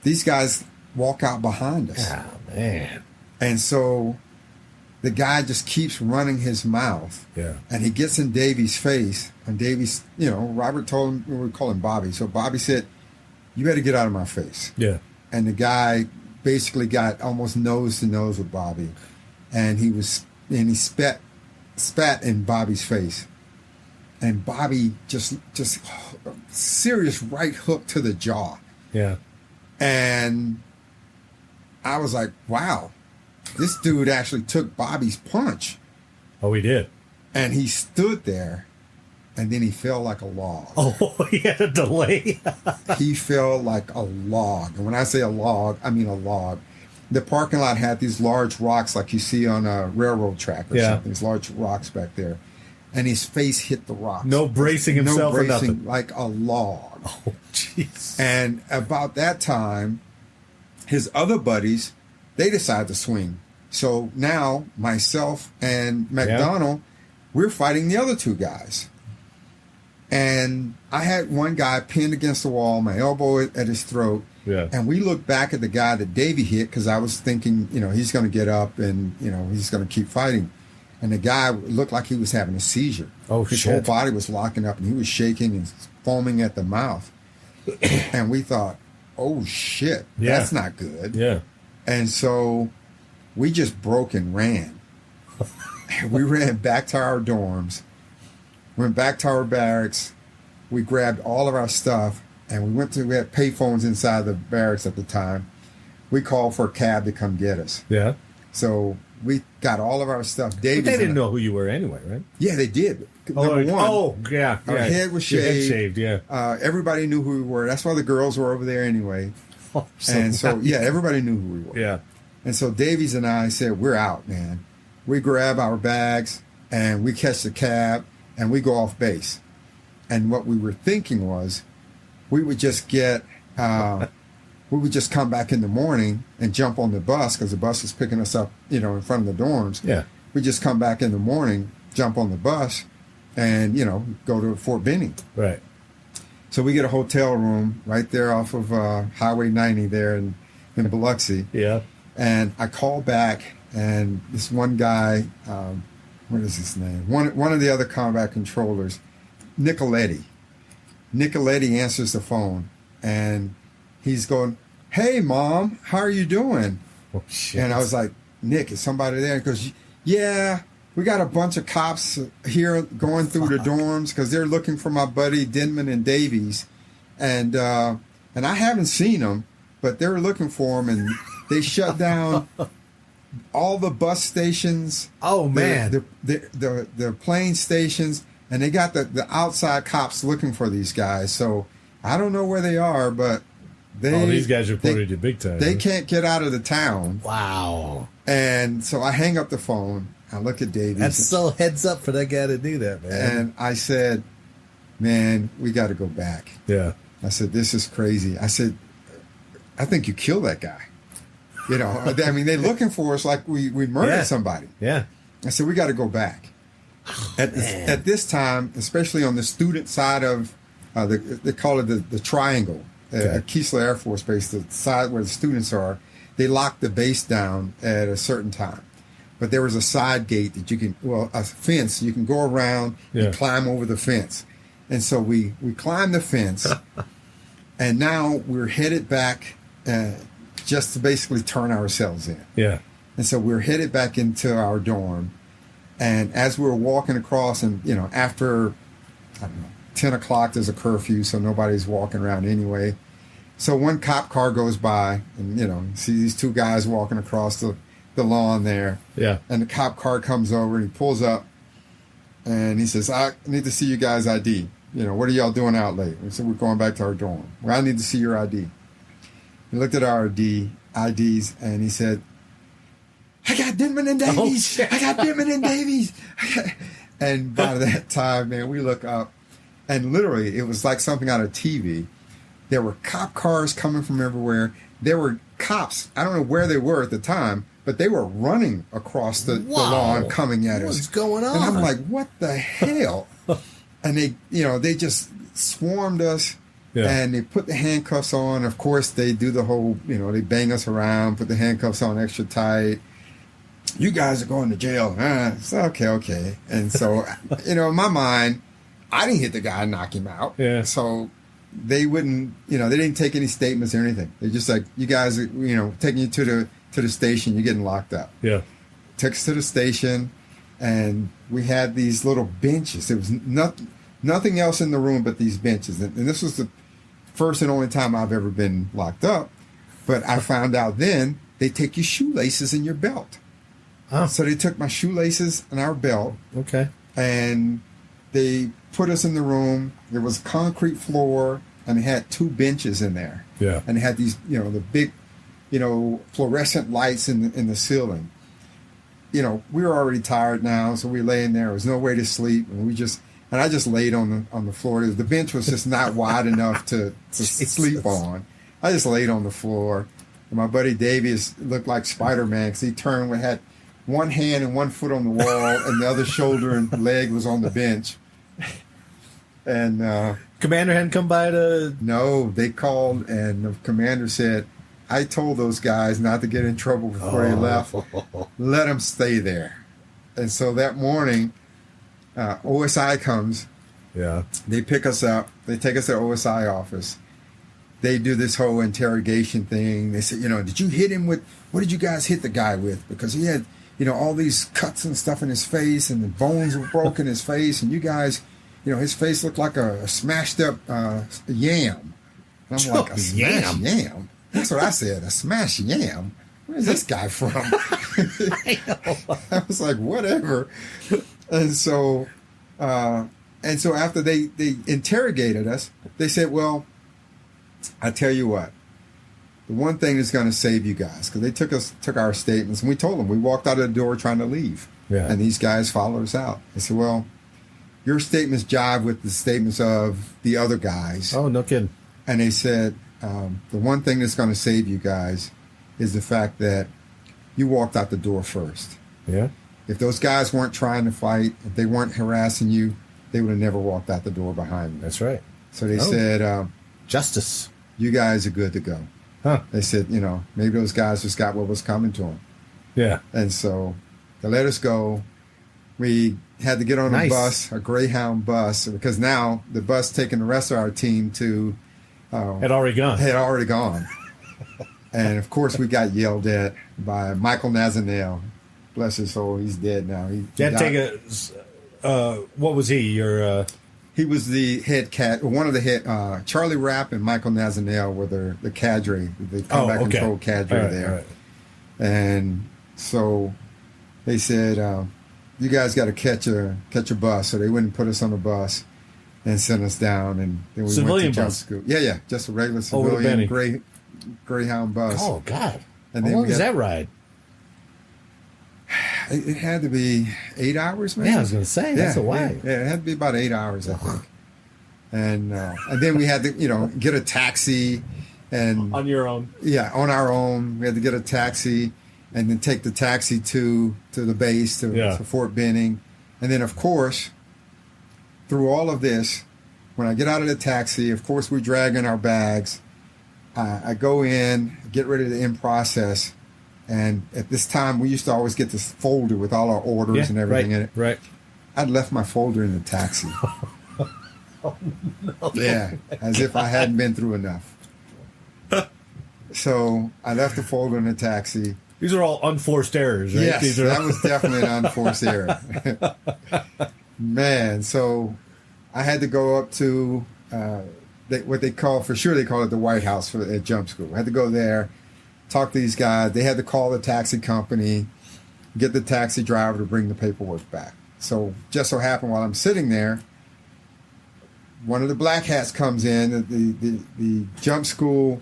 these guys walk out behind us. Oh, man. And so the guy just keeps running his mouth. Yeah. And he gets in Davies' face. And Davies, Robert told him, we would call him Bobby. So Bobby said, you better get out of my face. Yeah. And the guy basically got almost nose to nose with Bobby. And he spat in Bobby's face. And Bobby just serious right hook to the jaw. Yeah. And I was like, wow, this dude actually took Bobby's punch. Oh, he did. And he stood there, and then he fell like a log. Oh, he had a delay. He fell like a log. And when I say a log, I mean a log. The parking lot had these large rocks like you see on a railroad track or something. These large rocks back there. And his face hit the rocks. No bracing himself or nothing. Like a log. Oh, jeez. And about that time, his other buddies, they decided to swing. So now myself and McDonald, we're fighting the other two guys. And I had one guy pinned against the wall, my elbow at his throat. Yeah. And we looked back at the guy that Davey hit because I was thinking, he's going to get up and, he's going to keep fighting. And the guy looked like he was having a seizure. Oh, His shit. whole body was locking up and he was shaking and foaming at the mouth. And we thought, oh, shit, that's not good. Yeah. And so we just broke and ran. We ran back to our dorms, went back to our barracks. We grabbed all of our stuff, and we had payphones inside the barracks at the time. We called for a cab to come get us. Yeah. So we got all of our stuff. But they didn't know who you were anyway, right? Yeah, they did. Number one, our head was shaved. Everybody knew who we were. That's why the girls were over there anyway. Oh, everybody knew who we were. Yeah. And so Davies and I said, we're out, man. We grab our bags, and we catch the cab, and we go off base. And what we were thinking was we would just come back in the morning and jump on the bus because the bus was picking us up, in front of the dorms. Yeah. We just come back in the morning, jump on the bus, and, go to Fort Benning. Right. So we get a hotel room right there off of Highway 90 there in Biloxi. Yeah. And I call back, and this one guy, what is his name? One of the other combat controllers, Nicoletti. Nicoletti answers the phone, and he's going, "Hey, Mom, how are you doing?" Oh, shit. And I was like, "Nick, is somebody there?" He goes, "Yeah, we got a bunch of cops here going through the dorms because they're looking for my buddy Denman and Davies, and I haven't seen them, but they were looking for him, and they shut down all the bus stations. Oh man, the plane stations, and they got the outside cops looking for these guys. So I don't know where they are, but these guys reported you big time. They can't get out of the town. Wow. And so I hang up the phone. I look at Davies. That's so heads up for that guy to do that, man. And I said, "Man, we got to go back." Yeah. I said, "This is crazy." I said, "I think you killed that guy." I mean, they're looking for us like we murdered somebody. Yeah. I said, "We got to go back." At this time, especially on the student side of, they call it the triangle, at Keesler Air Force Base, the side where the students are, they lock the base down at a certain time. But there was a side gate that a fence, you can go around and climb over the fence. And so we climbed the fence, and now we're headed back just to basically turn ourselves in. Yeah. And so we're headed back into our dorm. And as we were walking across, and, after, 10 o'clock, there's a curfew, so nobody's walking around anyway. So one cop car goes by, and, you see these two guys walking across the lawn there. Yeah. And the cop car comes over, and he pulls up, and he says, "I need to see you guys' ID. What are y'all doing out late?" We said, "We're going back to our dorm." "Well, I need to see your ID." He looked at our IDs, and he said, "I got Denman and Davies. I got Denman and Davies." And by that time, man, we look up, and literally it was like something out of TV. There were cop cars coming from everywhere. There were cops. I don't know where they were at the time, but they were running across the lawn coming at us. What's going on? And I'm like, what the hell? And they just swarmed us. Yeah. And they put the handcuffs on. Of course, they do the whole, they bang us around, put the handcuffs on extra tight. "You guys are going to jail." It's okay. And so, in my mind, I didn't hit the guy and knock him out. Yeah. So they wouldn't, they didn't take any statements or anything. They're just like, "You guys are, taking you to the station. You're getting locked up." Yeah. Took us to the station, and we had these little benches. There was nothing else in the room but these benches. And this was the first and only time I've ever been locked up. But I found out then they take your shoelaces in your belt. Oh. So they took my shoelaces and our belt. Okay. And they put us in the room. There was a concrete floor, and they had two benches in there. Yeah. And they had these, the big, fluorescent lights in the ceiling. We were already tired now, so we lay in there. There was no way to sleep, and I just laid on the floor. The bench was just not wide enough to sleep on. I just laid on the floor, And my buddy Davies looked like Spider-Man because he turned and had one hand and one foot on the wall and the other shoulder and leg was on the bench. And commander hadn't come by to... No, they called and the commander said, I told those guys not to get in trouble before they left. Let them stay there. And so that morning, OSI comes. Yeah. They pick us up. They take us to the OSI office. They do this whole interrogation thing. They say, did you hit him with, what did you guys hit the guy with? Because he had, all these cuts and stuff in his face and the bones were broken in his face. And you guys, his face looked like a smashed up yam. And I'm like, a smashed yam? That's what I said, a smashed yam? Where's this guy from? I was like, whatever. And so after they interrogated us, they said, well, I tell you what, the one thing that's going to save you guys, because they took our statements, and we told them, we walked out of the door trying to leave. Yeah. And these guys followed us out. They said, well, your statements jive with the statements of the other guys. Oh, no kidding. And they said, the one thing that's going to save you guys is the fact that you walked out the door first. Yeah. If those guys weren't trying to fight, if they weren't harassing you, they would have never walked out the door behind me. That's right. So they said, justice. You guys are good to go. Huh. They said, maybe those guys just got what was coming to them. Yeah. And so they let us go. We had to get on a bus, a Greyhound bus, because now the bus taking the rest of our team to... had already gone. And, of course, we got yelled at by Michael Nazanel. Bless his soul. He's dead now. He had to take what was he? He was the head one of the head. Charlie Rapp and Michael Nazanel were the cadre, the combat control cadre there. Right. And so they said, you guys got to catch a bus. So they wouldn't put us on the bus and send us down. And then we civilian went to bus? school. Yeah. Just a regular civilian Greyhound bus. Oh, God. And How long is that ride? It had to be 8 hours, maybe. Yeah, I was going to say, that's a while. Yeah, it had to be about 8 hours, I think. And then we had to, get a taxi. And on your own? Yeah, on our own. We had to get a taxi and then take the taxi to the base, to Fort Benning. And then, of course, through all of this, when I get out of the taxi, of course, we're dragging our bags. I go in, get ready to end process. And at this time, we used to always get this folder with all our orders and everything in it. Right. I'd left my folder in the taxi. Oh, no. Yeah, as if I hadn't been through enough. So I left the folder in the taxi. These are all unforced errors, right? Yes, that was definitely an unforced error. Man, so I had to go up to what they call it the White House at jump school. I had to go there, talk to these guys. They had to call the taxi company, get the taxi driver to bring the paperwork back. So just so happened while I'm sitting there, one of the black hats comes in, the jump school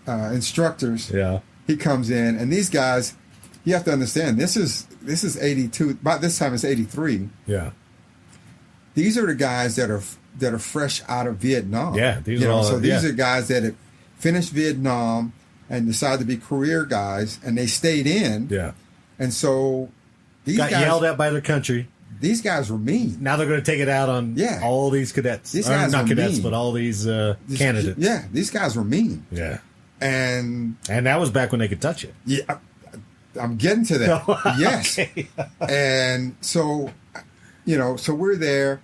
instructors. Yeah. He comes in, and these guys, you have to understand, this is 82. By this time, it's 83. Yeah. These are the guys that are fresh out of Vietnam. Yeah. These are guys that have finished Vietnam and decided to be career guys, and they stayed in. Yeah. And so these guys got yelled at by their country. These guys were mean. Now they're going to take it out on all these cadets. These guys not were cadets, mean. but all these candidates. Yeah, these guys were mean. Yeah. And that was back when they could touch it. Yeah, I'm getting to that. Yes. Okay. And so, so we're there,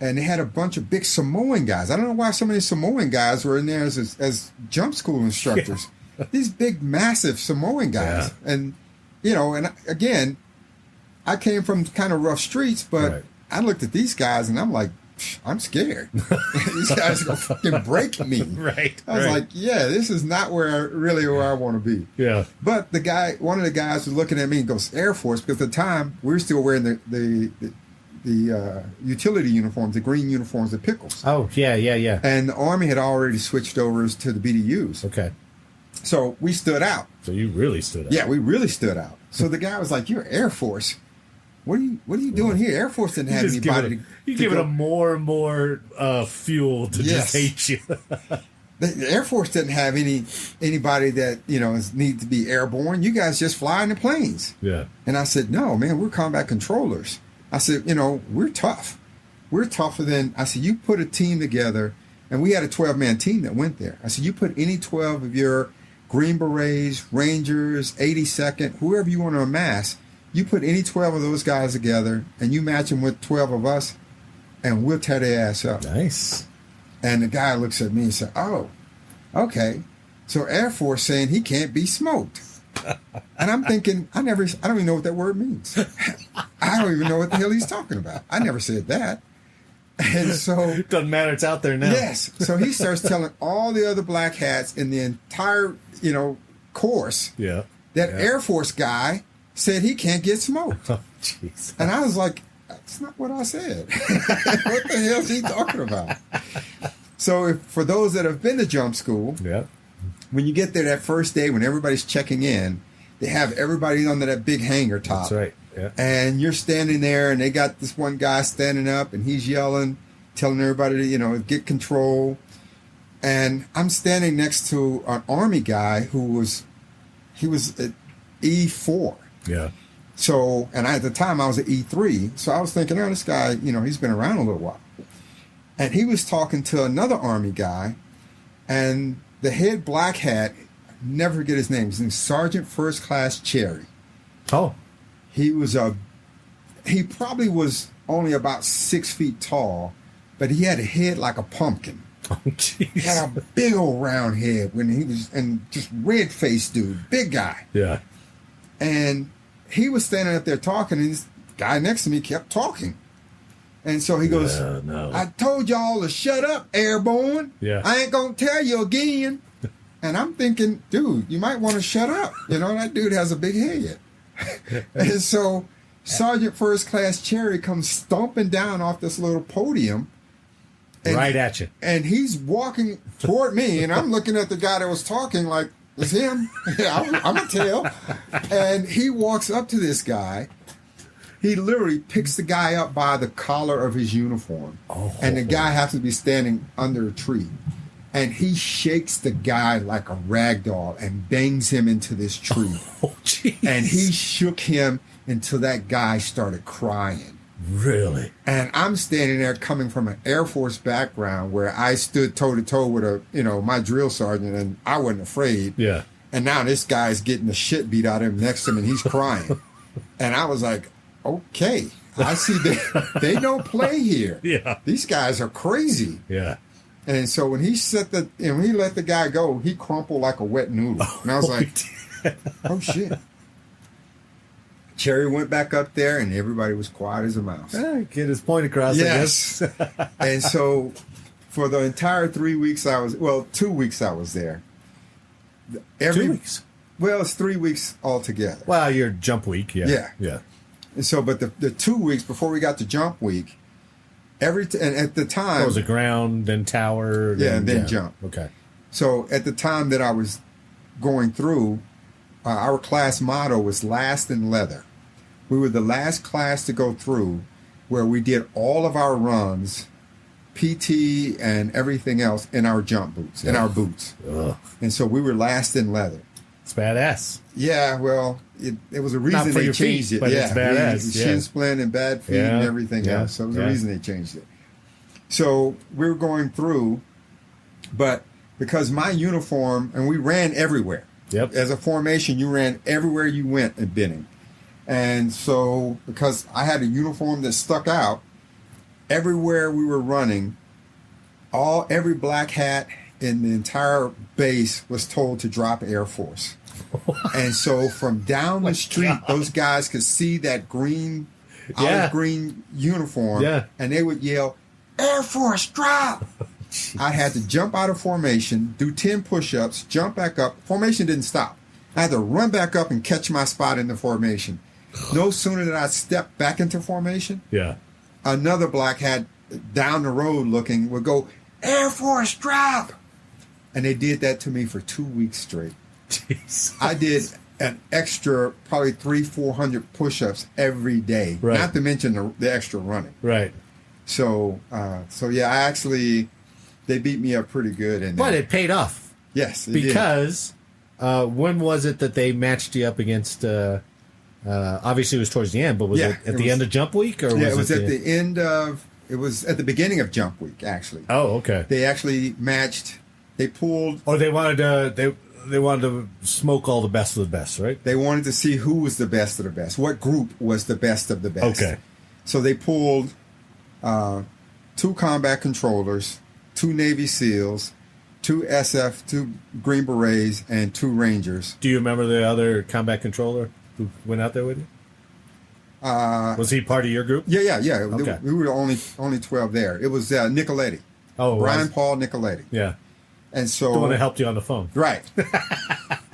and they had a bunch of big Samoan guys. I don't know why so many Samoan guys were in there as jump school instructors. Yeah. These big, massive Samoan guys. Yeah. And, and again, I came from kind of rough streets, but I looked at these guys, and I'm like, I'm scared. These guys are going to fucking break me. Right. I was like, this is not where I want to be. Yeah. But one of the guys was looking at me and goes, Air Force, because at the time we were still wearing the utility uniforms, the green uniforms, the pickles. Oh, yeah. And the Army had already switched over to the BDUs. Okay. So we stood out. So you really stood out. Yeah, we really stood out. So the guy was like, you're Air Force. What are you doing here? Air Force didn't have anybody. You give it a more and more fuel to just hate you. The Air Force doesn't have anybody that, need to be airborne. You guys just fly in the planes. Yeah. And I said, no, man, we're combat controllers. I said, we're tough. We're tougher than, I said, you put a team together, and we had a 12-man team that went there. I said, you put any 12 of your Green Berets, Rangers, 82nd, whoever you want to amass, you put any 12 of those guys together, and you match them with 12 of us, and we'll tear their ass up. Nice. And the guy looks at me and said, oh, okay. So Air Force saying he can't be smoked. And I'm thinking, I don't even know what that word means. I don't even know what the hell he's talking about. I never said that. And so it doesn't matter, it's out there now. Yes. So he starts telling all the other black hats in the entire, course that Air Force guy said he can't get smoked. Oh, jeez. And I was like, that's not what I said. What the hell is he talking about? So for those that have been to jump school, when you get there that first day, when everybody's checking in, they have everybody under that big hangar top. That's right. Yeah. And you're standing there, and they got this one guy standing up, and he's yelling, telling everybody to, get control. And I'm standing next to an Army guy who was at E4. Yeah. So, and at the time I was at E3. So I was thinking, oh, this guy, he's been around a little while. And he was talking to another Army guy, and the head black hat, never forget his name. His name's Sergeant First Class Cherry. Oh. He probably was only about 6 feet tall, but he had a head like a pumpkin. Oh, jeez. He had a big old round head and just red-faced dude, big guy. Yeah. And he was standing up there talking, and this guy next to me kept talking. And so he goes, I told y'all to shut up, airborne. Yeah. I ain't going to tell you again. And I'm thinking, dude, you might want to shut up. That dude has a big head. And so Sergeant First Class Cherry comes stomping down off this little podium. Right at you. And he's walking toward me, and I'm looking at the guy that was talking like, it's him. I'm going to tell. And he walks up to this guy. He literally picks the guy up by the collar of his uniform. Oh. And the guy has to be standing under a tree. And he shakes the guy like a rag doll and bangs him into this tree. Oh, jeez. And he shook him until that guy started crying. Really? And I'm standing there coming from an Air Force background where I stood toe-to-toe with my drill sergeant, and I wasn't afraid. Yeah. And now this guy's getting the shit beat out of him next to him, and he's crying. And I was like, okay, I see they don't play here. Yeah. These guys are crazy. Yeah. And so when he when he let the guy go, he crumpled like a wet noodle. And I was like, oh shit. Cherry went back up there, and everybody was quiet as a mouse. Get his point across, yes. I guess. And so for the entire 3 weeks 2 weeks I was there. 2 weeks? Well, it's 3 weeks altogether. Well, your jump week, yeah. And so, but the 2 weeks before we got to jump week, and at the time... it was a ground, then tower. And then jump. Okay. So at the time that I was going through, our class motto was last in leather. We were the last class to go through, where we did all of our runs, PT and everything else, in our jump boots, in our boots. Ugh. And so we were last in leather. It's badass. Yeah, well, it was a reason Not for they your changed feet, it. But yeah, it's badass. Shin splint and bad feet and everything else. So it was a reason they changed it. So we were going through, but because my uniform, and we ran everywhere. Yep. As a formation, you ran everywhere you went at Benning. And so because I had a uniform that stuck out, everywhere we were running, every black hat in the entire base was told to drop Air Force. And so from down the street, those guys could see that olive green uniform, and they would yell, Air Force, drop! I had to jump out of formation, do 10 push-ups, jump back up. Formation didn't stop. I had to run back up and catch my spot in the formation. No sooner did I step back into formation, another black hat down the road looking would go, Air Force, drop! And they did that to me for 2 weeks straight. Jesus. I did an extra probably 300-400 push-ups every day, not to mention the extra running. Right. So yeah, I actually They beat me up pretty good. But it paid off. Yes, it because when was it that they matched you up against? Obviously, it was towards the end, but was it at the end of Jump Week, or it was at the end of? It was at the beginning of Jump Week, actually. Oh, okay. They actually matched. They pulled. Or they wanted to. They wanted to smoke all the best of the best, right? They wanted to see who was the best of the best. What group was the best of the best? Okay. So they pulled 2 combat controllers, 2 Navy SEALs, 2 SF, 2 Green Berets, and 2 Rangers. Do you remember the other combat controller who went out there with you? Was he part of your group? Yeah. Okay. We were only 12 there. It was Nicoletti. Oh, Brian Paul Nicoletti. Yeah. And so the one that helped you on the phone. Right.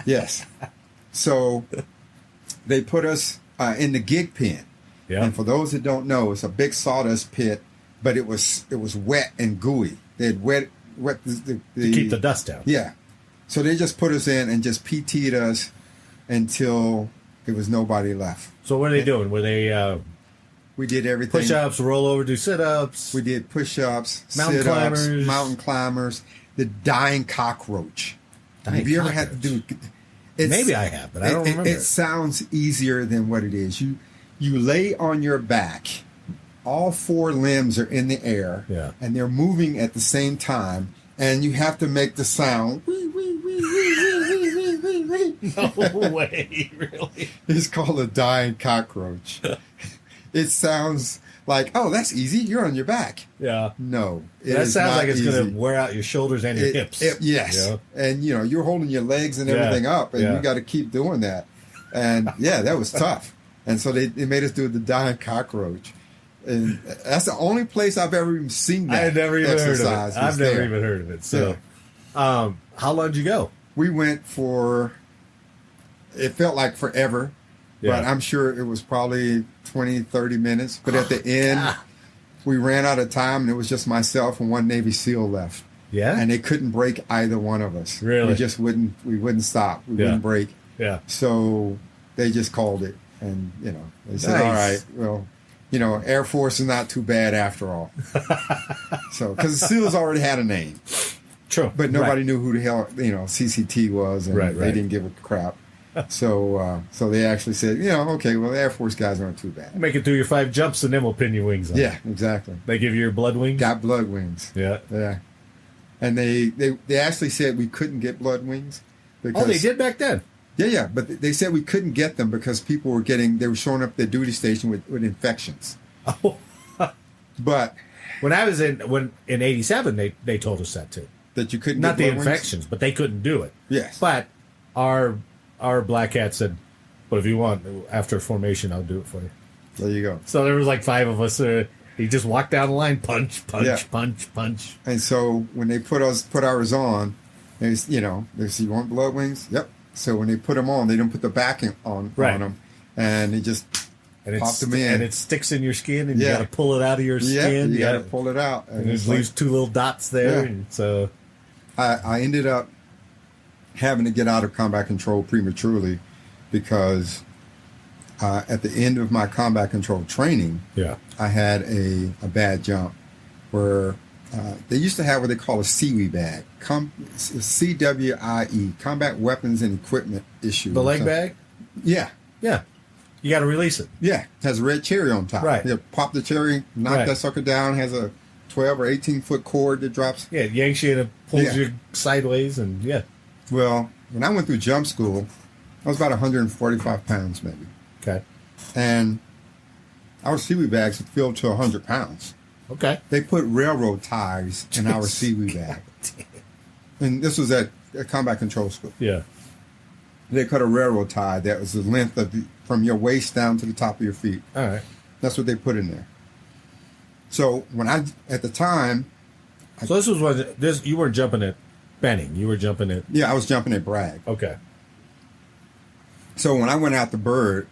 Yes. So they put us in the gig pen. Yeah. And for those that don't know, it's a big sawdust pit, but it was wet and gooey. They had wet the to keep the dust down. Yeah. So they just put us in and just PT'd us until there was nobody left. So what are they doing? Were they we did everything. Push-ups, roll over, do sit-ups? We did push-ups, mountain sit-ups, climbers. mountain climbers, the dying cockroach. Have you ever had to do? Maybe I have, but I don't remember. It sounds easier than what it is. You lay on your back. All 4 limbs are in the air, and they're moving at the same time, and you have to make the sound. Wee, wee, wee, wee, wee, wee, wee, wee. No way, really? It's called a dying cockroach. It sounds like, oh, that's easy. You're on your back. Yeah. No. That sounds like it's going to wear out your shoulders and your hips. Yes. Yeah. And, you're holding your legs and everything up, and you got to keep doing that. And, that was tough. And so they made us do the dying cockroach. And that's the only place I've ever even seen that. I've never even heard of it. I've never even heard of it. So, how long did you go? We went for, it felt like forever. But I'm sure it was probably 20, 30 minutes. But at the end, we ran out of time, and it was just myself and 1 Navy SEAL left. Yeah? And they couldn't break either one of us. Really? We wouldn't stop. We wouldn't break. Yeah. So they just called it. And, they said, all right, well, Air Force is not too bad after all. So, because the SEALs already had a name. True. But nobody knew who the hell, CCT was, and they didn't give a crap. So they actually said, okay, well, the Air Force guys aren't too bad. Make it through your 5 jumps, and then we'll pin your wings on. Yeah, exactly. They give you your blood wings? Got blood wings. Yeah. Yeah. And they actually said we couldn't get blood wings. Because, they did back then? Yeah, but they said we couldn't get them because people were showing up at the duty station with infections. Oh. But when I was in 87, they told us that too. That you couldn't get blood the infections, but they couldn't do it. Yes. But our black hat said, "But if you want, after formation, I'll do it for you." There you go. So there was like 5 of us. He just walked down the line, punch. And so when they put ours on, they said, "You want blood wings?" Yep. So when they put them on, they didn't put the backing on them, and they just popped them in, and it sticks in your skin, and you got to pull it out of your skin. You got to pull it out, and it leaves 2 little dots there. Yeah. And so I ended up having to get out of combat control prematurely because at the end of my combat control training, I had a bad jump where they used to have what they call a CWE bag, CWIE, Combat Weapons and Equipment Issue. The leg bag? Yeah. Yeah. You got to release it. Yeah. It has a red cherry on top. Right. You pop the cherry, knock that sucker down, has a 12 or 18-foot cord that drops. Yeah, it yanks you and it pulls you sideways, and Well, when I went through jump school, I was about 145 pounds maybe. Okay. And our seaweed bags filled to 100 pounds. Okay. They put railroad ties in our seaweed bag. And this was at combat control school. Yeah. They cut a railroad tie that was the length of from your waist down to the top of your feet. All right. That's what they put in there. So at the time. So this was when you weren't jumping at Benning. You were jumping at. Yeah, I was jumping at Bragg. Okay. So when I went out the bird,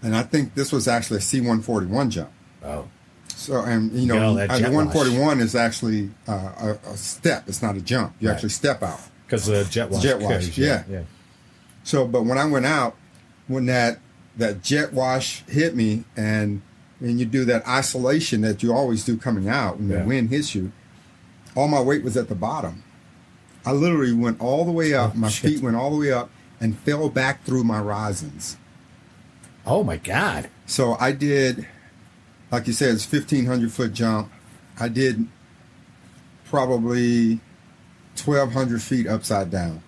and I think this was actually a C-141 jump. Oh. So, and the 141 is actually a step. It's not a jump. You actually step out. Because of the jet wash. Jet wash, yeah. So, but when I went out, when that jet wash hit me, and you do that isolation that you always do coming out when the wind hits you, all my weight was at the bottom. I literally went all the way up. My feet went all the way up and fell back through my risings. Oh, my God. So I did, like you said, it's 1,500-foot jump. I did probably 1,200 feet upside down.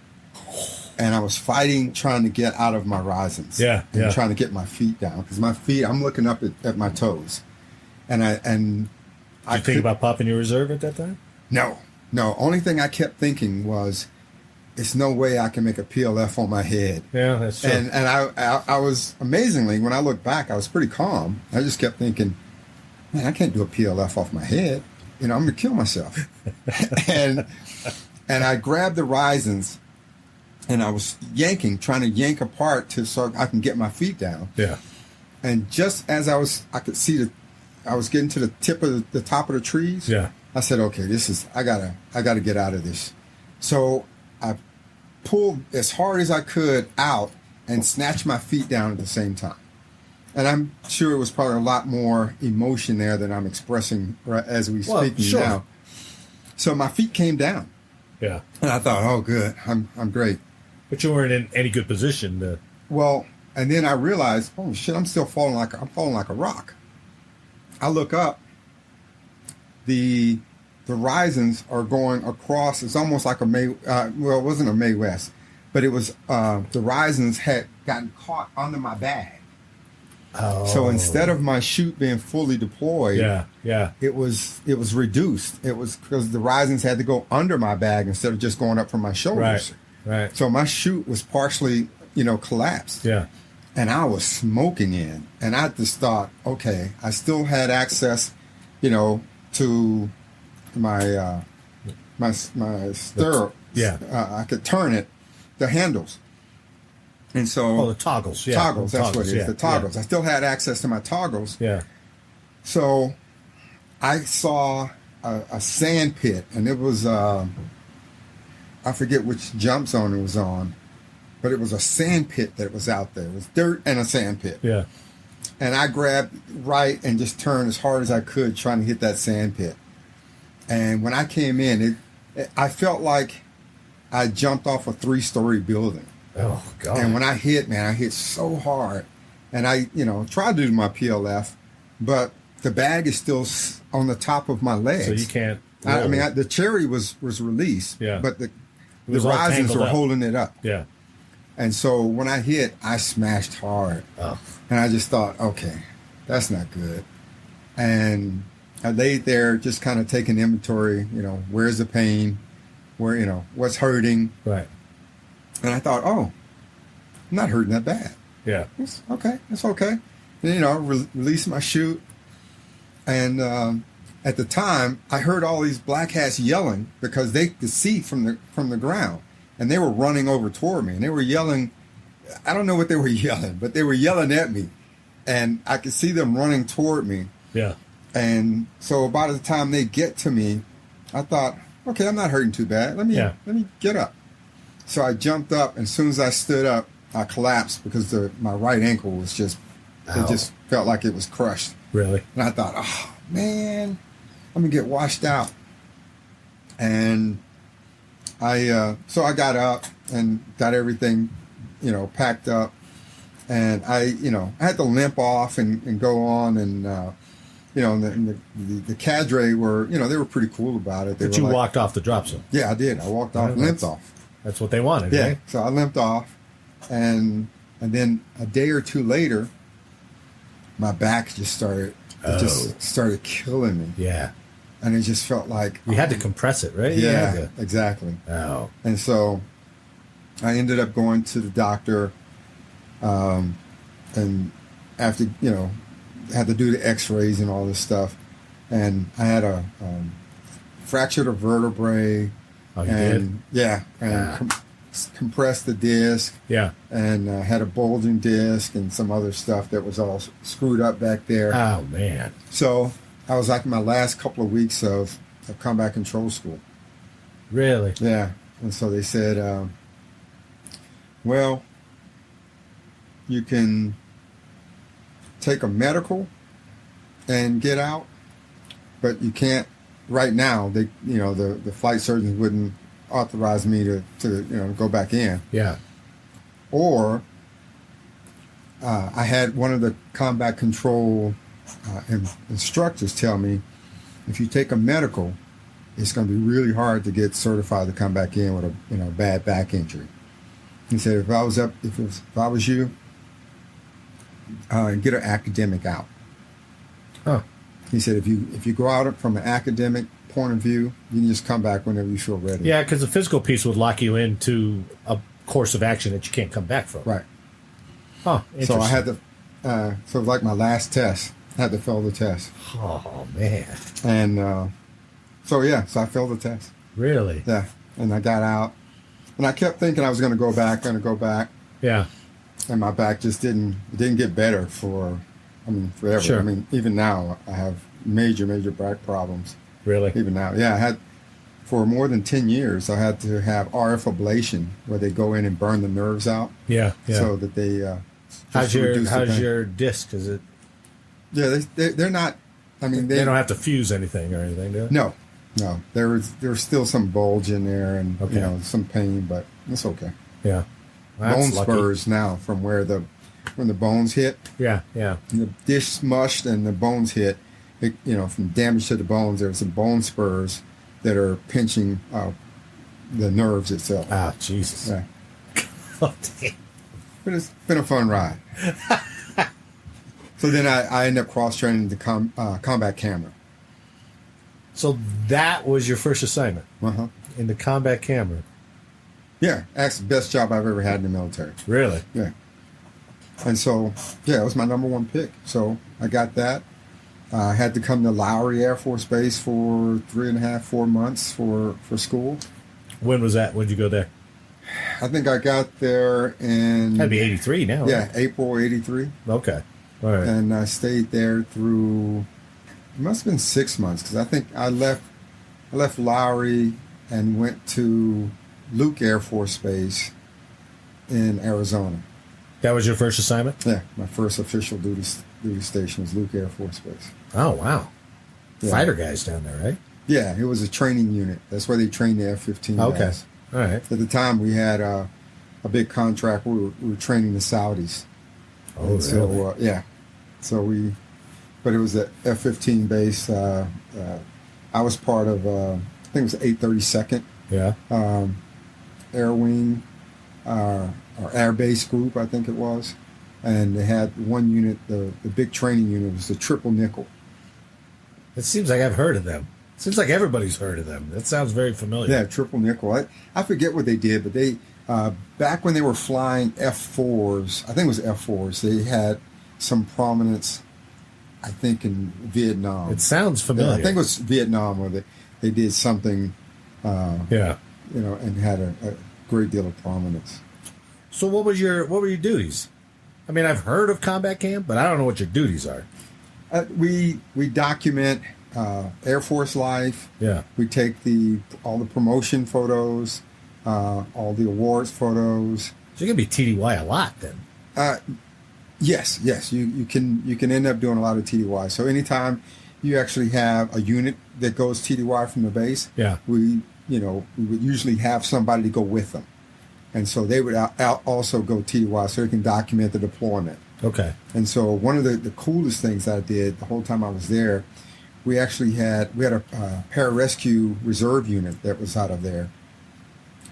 And I was fighting, trying to get out of my risings. Yeah. Trying to get my feet down. Because my feet, I'm looking up at my toes. And I think about popping your reserve at that time? No. Only thing I kept thinking was, it's no way I can make a PLF on my head. Yeah, that's true. And I was, amazingly, when I look back, I was pretty calm. I just kept thinking, man, I can't do a PLF off my head. I'm going to kill myself. and I grabbed the risings, and I was trying to yank apart so I can get my feet down. Yeah. And just as I could see I was getting to the tip of the top of the trees. Yeah. I said, okay, I gotta get out of this. So I pulled as hard as I could out and snatched my feet down at the same time. And I'm sure it was probably a lot more emotion there than I'm expressing as we speak now. So my feet came down. Yeah. And I thought, oh, good, I'm great. But you weren't in any good position to. Well, and then I realized, oh shit, I'm falling like a rock. I look up. The risings are going across. It's almost like it wasn't a Mae West, but it was the risings had gotten caught under my bag. Oh. So instead of my chute being fully deployed, it was reduced. It was because the risings had to go under my bag instead of just going up from my shoulders. Right. So my chute was partially, collapsed. Yeah. And I was smoking in, and I just thought, okay, I still had access, to my stirrup. Yeah. I could turn it, the handles. And so the toggles. Yeah. Toggles, that's what it is. The toggles. I still had access to my toggles. Yeah. So I saw a sand pit, and it was I forget which jump zone it was on, but it was a sand pit that was out there. It was dirt and a sand pit. Yeah. And I grabbed right and just turned as hard as I could trying to hit that sand pit. And when I came in, I felt like I jumped off a 3-story building. Oh, God. And when I hit, man, I hit so hard. And I, tried to do my PLF, but the bag is still on the top of my legs. So you can't. The cherry was released, but the risings were holding it up. Yeah. And so when I hit, I smashed hard. Oh. And I just thought, okay, that's not good. And I laid there just kind of taking inventory, where's the pain, where, what's hurting. Right. And I thought, oh, I'm not hurting that bad. Yeah. It's okay. It's okay. And, release my chute. And at the time, I heard all these black hats yelling because they could see from the ground. And they were running over toward me. And they were yelling. I don't know what they were yelling, but they were yelling at me. And I could see them running toward me. Yeah. And so by the time they get to me, I thought, okay, I'm not hurting too bad. Let me get up. So I jumped up, and as soon as I stood up, I collapsed because my right ankle was just, it just felt like it was crushed. Really? And I thought, oh, man, I'm going to get washed out. And so I got up and got everything, packed up. And I had to limp off and go on. And, the cadre were, they were pretty cool about it. But you walked off the drop zone. Yeah, I did. I walked off, limped off. That's what they wanted, yeah, right? So I limped off. And then a day or two later, my back just started killing me. Yeah. And it just felt like... You had to compress it, right? Yeah, exactly. Oh. And so I ended up going to the doctor, and after, had to do the x-rays and all this stuff. And I had a fractured a vertebrae. Oh, you did? Yeah, and compressed the disc. Yeah. And had a bulging disc and some other stuff that was all screwed up back there. Oh, man. So I was like my last couple of weeks of combat control school. Really? Yeah. And so they said, well, you can take a medical and get out, but you can't right now, the flight surgeons wouldn't authorize me to go back in. Yeah. Or I had one of the combat control instructors tell me, if you take a medical, it's going to be really hard to get certified to come back in with a bad back injury. He said, if I was you, get an academic out. Huh. He said, if you go out from an academic point of view, you can just come back whenever you feel ready. Yeah, because the physical piece would lock you into a course of action that you can't come back from. Right. Huh. So I had to, so it was like my last test. I had to fail the test. Oh, man. And so I failed the test. Really? Yeah. And I got out. And I kept thinking I was going to go back. Yeah. And my back just didn't get better forever. Sure. I mean, even now I have major back problems. Really? Even now. Yeah, I had, for more than 10 years, I had to have RF ablation, where they go in and burn the nerves out. Yeah. So that they... how's your disc? Is it... Yeah, they're not... I mean, they don't have to fuse anything or anything, do they? No. There was still some bulge in there and some pain, but it's okay. Yeah. Well, bone spurs now from when the bones hit. Yeah. And the disc smushed and the bones hit. From damage to the bones, there's some bone spurs that are pinching the nerves itself. Ah, Jesus. Yeah. Oh, damn. But it's been a fun ride. So then I ended up cross-training the combat camera. So that was your first assignment? Uh-huh. In the combat camera? Yeah, actually the best job I've ever had in the military. Really? Yeah. And so, it was my number one pick. So I got that. I had to come to Lowry Air Force Base for 3.5-4 months for school. When was that? When did you go there? I think I got there in... That'd be 83 now, Yeah, right? April 83. Okay. All right. And I stayed there through... It must have been 6 months, because I think I left Lowry and went to Luke Air Force Base in Arizona. That was your first assignment? Yeah, my first official duty station was Luke Air Force Base. Oh, wow. Yeah. Fighter guys down there, right? Yeah, it was a training unit. That's where they trained the F-15 Okay. guys. All right. At the time, we had a big contract. We were training the Saudis. Oh, really? So, but it was the F-15 base. I was part of, I think it was 832nd Yeah. Air Wing, or Air Base Group, I think it was. And they had one unit, the big training unit was the Triple Nickel. It seems like I've heard of them. Seems like everybody's heard of them. That sounds very familiar. Yeah, Triple Nickel. I forget what they did, but they, back when they were flying F-4s, I think it was F-4s, they had some prominence, I think, in Vietnam. It sounds familiar. I think it was Vietnam where they did something, and had a great deal of prominence. So what were your duties? I mean, I've heard of combat camp, but I don't know what your duties are. We document Air Force life. Yeah. We take all the promotion photos, all the awards photos. So you're gonna be TDY a lot then. Yes. You can end up doing a lot of TDY. So anytime you actually have a unit that goes TDY from the base, yeah, we would usually have somebody to go with them, and so they would also go TDY so they can document the deployment. Okay. And so one of the coolest things I did the whole time I was there, we had a pararescue reserve unit that was out of there.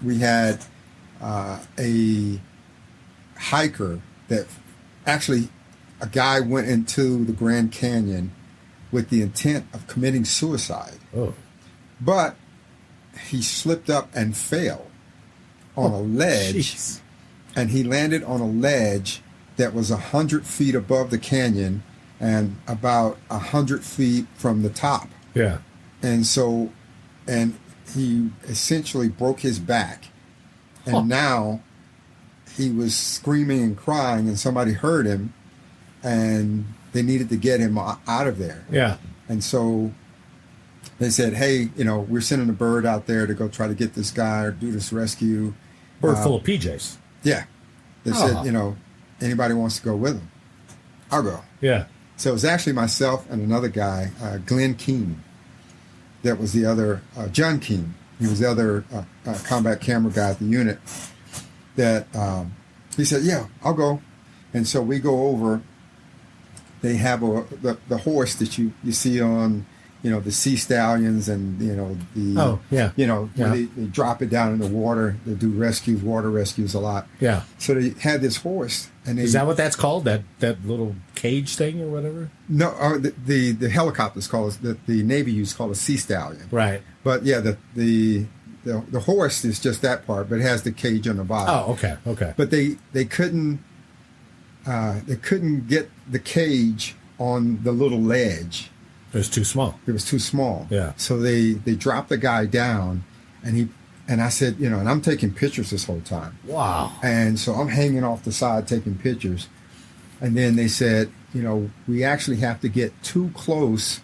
We had a hiker that actually, a guy went into the Grand Canyon with the intent of committing suicide. Oh. But he slipped up and fell on a ledge. Geez. And he landed on a ledge that was 100 feet above the canyon and about 100 feet from the top. Yeah. And he essentially broke his back. And now he was screaming and crying, and somebody heard him, and they needed to get him out of there. Yeah. And so they said, hey, we're sending a bird out there to go try to get this guy or do this rescue. Bird full of PJs. Yeah. They said, anybody wants to go with him, I'll go. Yeah. So it was actually myself and another guy, Glenn Keene. that was the other, John King. He was the other combat camera guy at the unit. That he said, "Yeah, I'll go." And so we go over. They have the horse that you see on, the sea stallions and, the, where they drop it down in the water. They do water rescues a lot. Yeah. So they had this horse. Is that what that's called? That little cage thing or whatever? No, the helicopters the Navy used called a sea stallion. Right. But yeah, the horse is just that part, but it has the cage on the bottom. Oh, okay. But they couldn't get the cage on the little ledge. It was too small. It was too small. Yeah. So they dropped the guy down, and I said, and I'm taking pictures this whole time. Wow. And so I'm hanging off the side taking pictures, and then they said, we actually have to get too close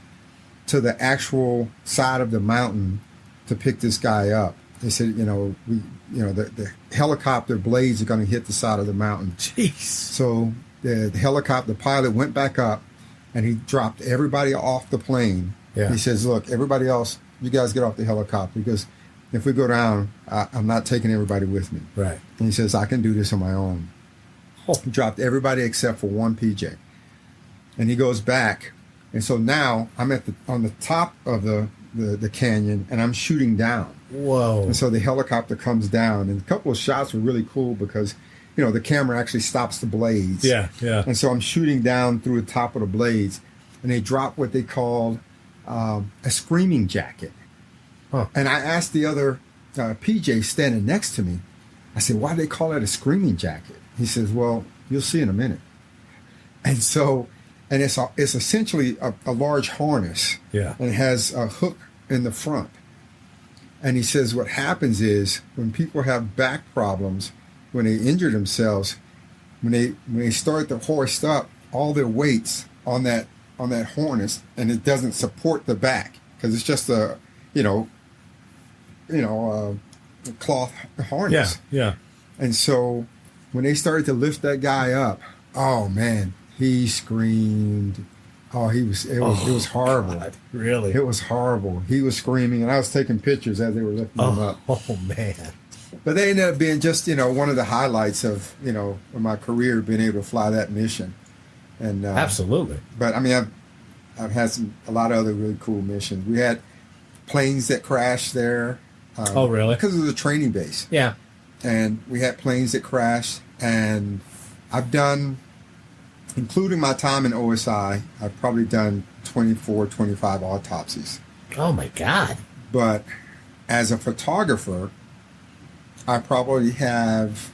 to the actual side of the mountain to pick this guy up. They said, the helicopter blades are going to hit the side of the mountain. Jeez. So the helicopter pilot went back up, and he dropped everybody off the plane. Yeah. He says, "Look, everybody else, you guys get off the helicopter because if we go down, I'm not taking everybody with me." Right. And he says, "I can do this on my own." He dropped everybody except for one PJ, and he goes back. And so now I'm on the top of the canyon, and I'm shooting down. Whoa. And so the helicopter comes down, and a couple of shots were really cool because, the camera actually stops the blades. Yeah. And so I'm shooting down through the top of the blades, and they drop what they called a screaming jacket. Huh. And I asked the other PJ standing next to me, I said, "Why do they call it a screaming jacket?" He says, "Well, you'll see in a minute." And so, and it's essentially a large harness. Yeah. And it has a hook in the front. And he says what happens is when people have back problems, when they injure themselves, when they start to hoist up all their weights on that harness, and it doesn't support the back because it's just a cloth harness. Yeah. And so when they started to lift that guy up, oh man, he screamed. Oh, it was horrible. God, really? It was horrible. He was screaming, and I was taking pictures as they were lifting him up. Oh, man. But they ended up being just, one of the highlights of, my career, being able to fly that mission. And absolutely. But I mean, I've had a lot of other really cool missions. We had planes that crashed there. Oh, really? Because it was a training base. Yeah. And we had planes that crashed, and I've done, including my time in OSI, I've probably done 24, 25 autopsies. Oh, my God. But as a photographer, I probably have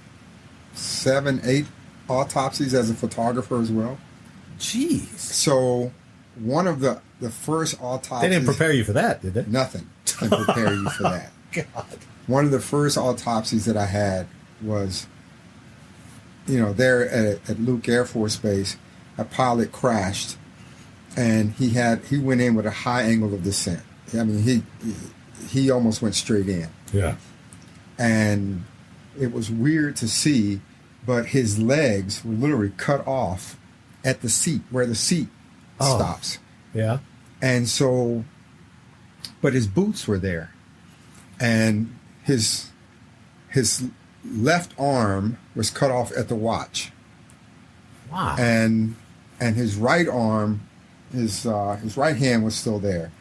7, 8 autopsies as a photographer as well. Jeez. So one of the first autopsies... They didn't prepare you for that, did they? Nothing can prepare you for that. God. One of the first autopsies that I had was, there at Luke Air Force Base, a pilot crashed, and he went in with a high angle of descent. I mean, he almost went straight in. Yeah. And it was weird to see, but his legs were literally cut off at the seat, where the seat stops. Yeah. And so, but his boots were there. And his left arm was cut off at the watch. Wow. And his right arm, his right hand was still there,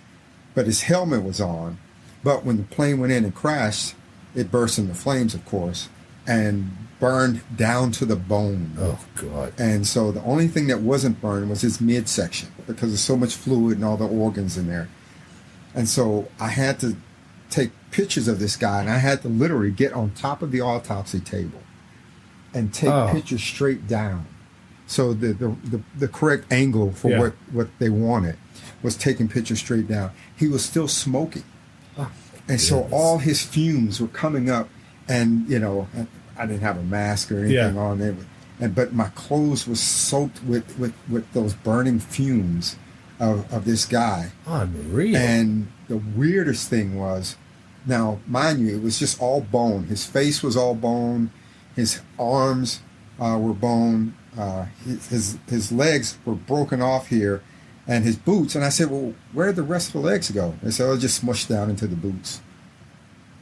but his helmet was on. But when the plane went in and crashed, it burst into flames, of course, and burned down to the bone. Oh, God. And so the only thing that wasn't burned was his midsection because there's so much fluid and all the organs in there. And so I had to take pictures of this guy, and I had to literally get on top of the autopsy table and take pictures straight down. So the correct angle for what they wanted was taking pictures straight down. He was still smoking. And so all his fumes were coming up, and I didn't have a mask or anything on there, but my clothes was soaked with those burning fumes of this guy. Unreal. And the weirdest thing was, now mind you, it was just all bone. His face was all bone. His arms were bone. His legs were broken off here, and his boots. And I said, well, where'd the rest of the legs go? They said, oh, just smushed down into the boots.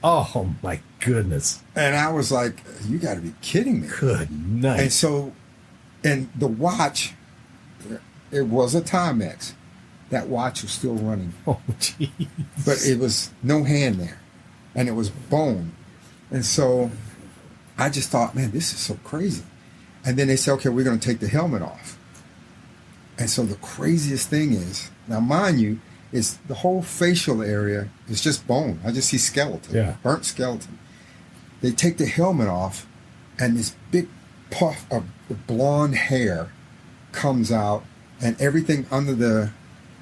Oh, my goodness. And I was like, you got to be kidding me. Good night. And so, and the watch, it was a Timex. That watch was still running. Oh, jeez. But it was no hand there. And it was bone. And so I just thought, man, this is so crazy. And then they said, okay, we're going to take the helmet off. And so the craziest thing is, now mind you, is the whole facial area is just bone. I just see skeleton, burnt skeleton. They take the helmet off, and this big puff of blonde hair comes out, and everything under the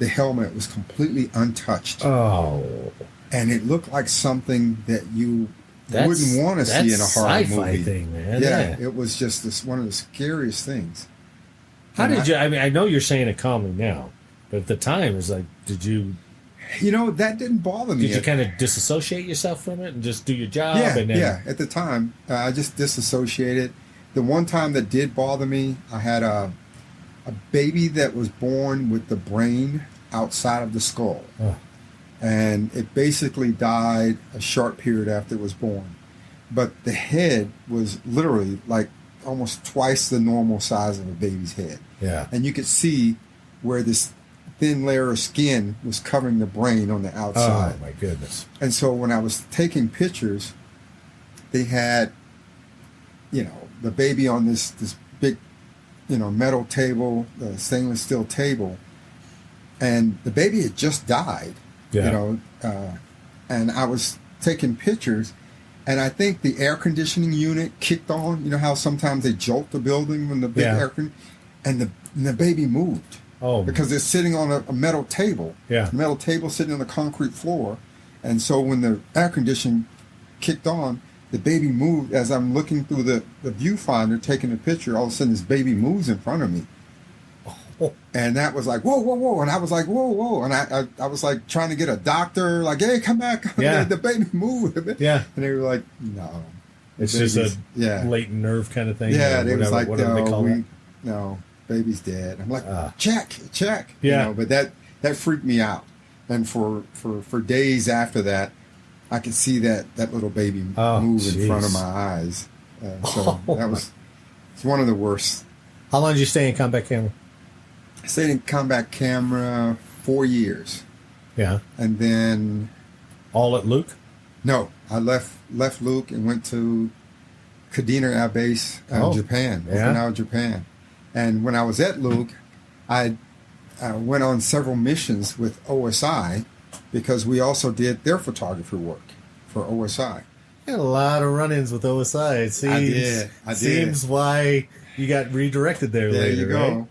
helmet was completely untouched. Oh. And it looked like something that you wouldn't want to see in a horror movie. Thing, man. Yeah, it was just one of the scariest things. How did you? I mean, I know you're saying it calmly now, but at the time, it was like, did you? You know, that didn't bother me. Did you kind of disassociate yourself from it and just do your job? Yeah, and then... yeah. At the time, I just disassociated. The one time that did bother me, I had a baby that was born with the brain outside of the skull. Oh. And it basically died a short period after it was born. But the head was literally like almost twice the normal size of a baby's head. Yeah. And you could see where this thin layer of skin was covering the brain on the outside. Oh, my goodness. And so when I was taking pictures, they had, the baby on this big, metal table, the stainless steel table. And the baby had just died. Yeah. And I was taking pictures, and I think the air conditioning unit kicked on. You know how sometimes they jolt the building when the big air conditioning, and the baby moved. Oh. Because it's sitting on a metal table. Yeah. A metal table sitting on the concrete floor, and so when the air conditioning kicked on, the baby moved. As I'm looking through the viewfinder, taking a picture, all of a sudden this baby moves in front of me. And that was like, whoa, whoa, whoa. And I was like, whoa, whoa. And I was like trying to get a doctor, like, hey, come back. Yeah. The baby moved. Yeah. And they were like, no. It's just a latent nerve kind of thing. Yeah, they was like, whatever they call it. No, baby's dead. I'm like, check. Yeah. But that freaked me out. And for days after that, I could see that little baby move in front of my eyes. It's one of the worst. How long did you stay in combat camera? I stayed in combat camera 4 years. Yeah. And then... All at Luke? No. I left Luke and went to Kadena Air Base, Japan. Okinawa, Japan. And when I was at Luke, I went on several missions with OSI because we also did their photography work for OSI. You had a lot of run-ins with OSI. It seems, I did. Seems why you got redirected there later, you go. Right?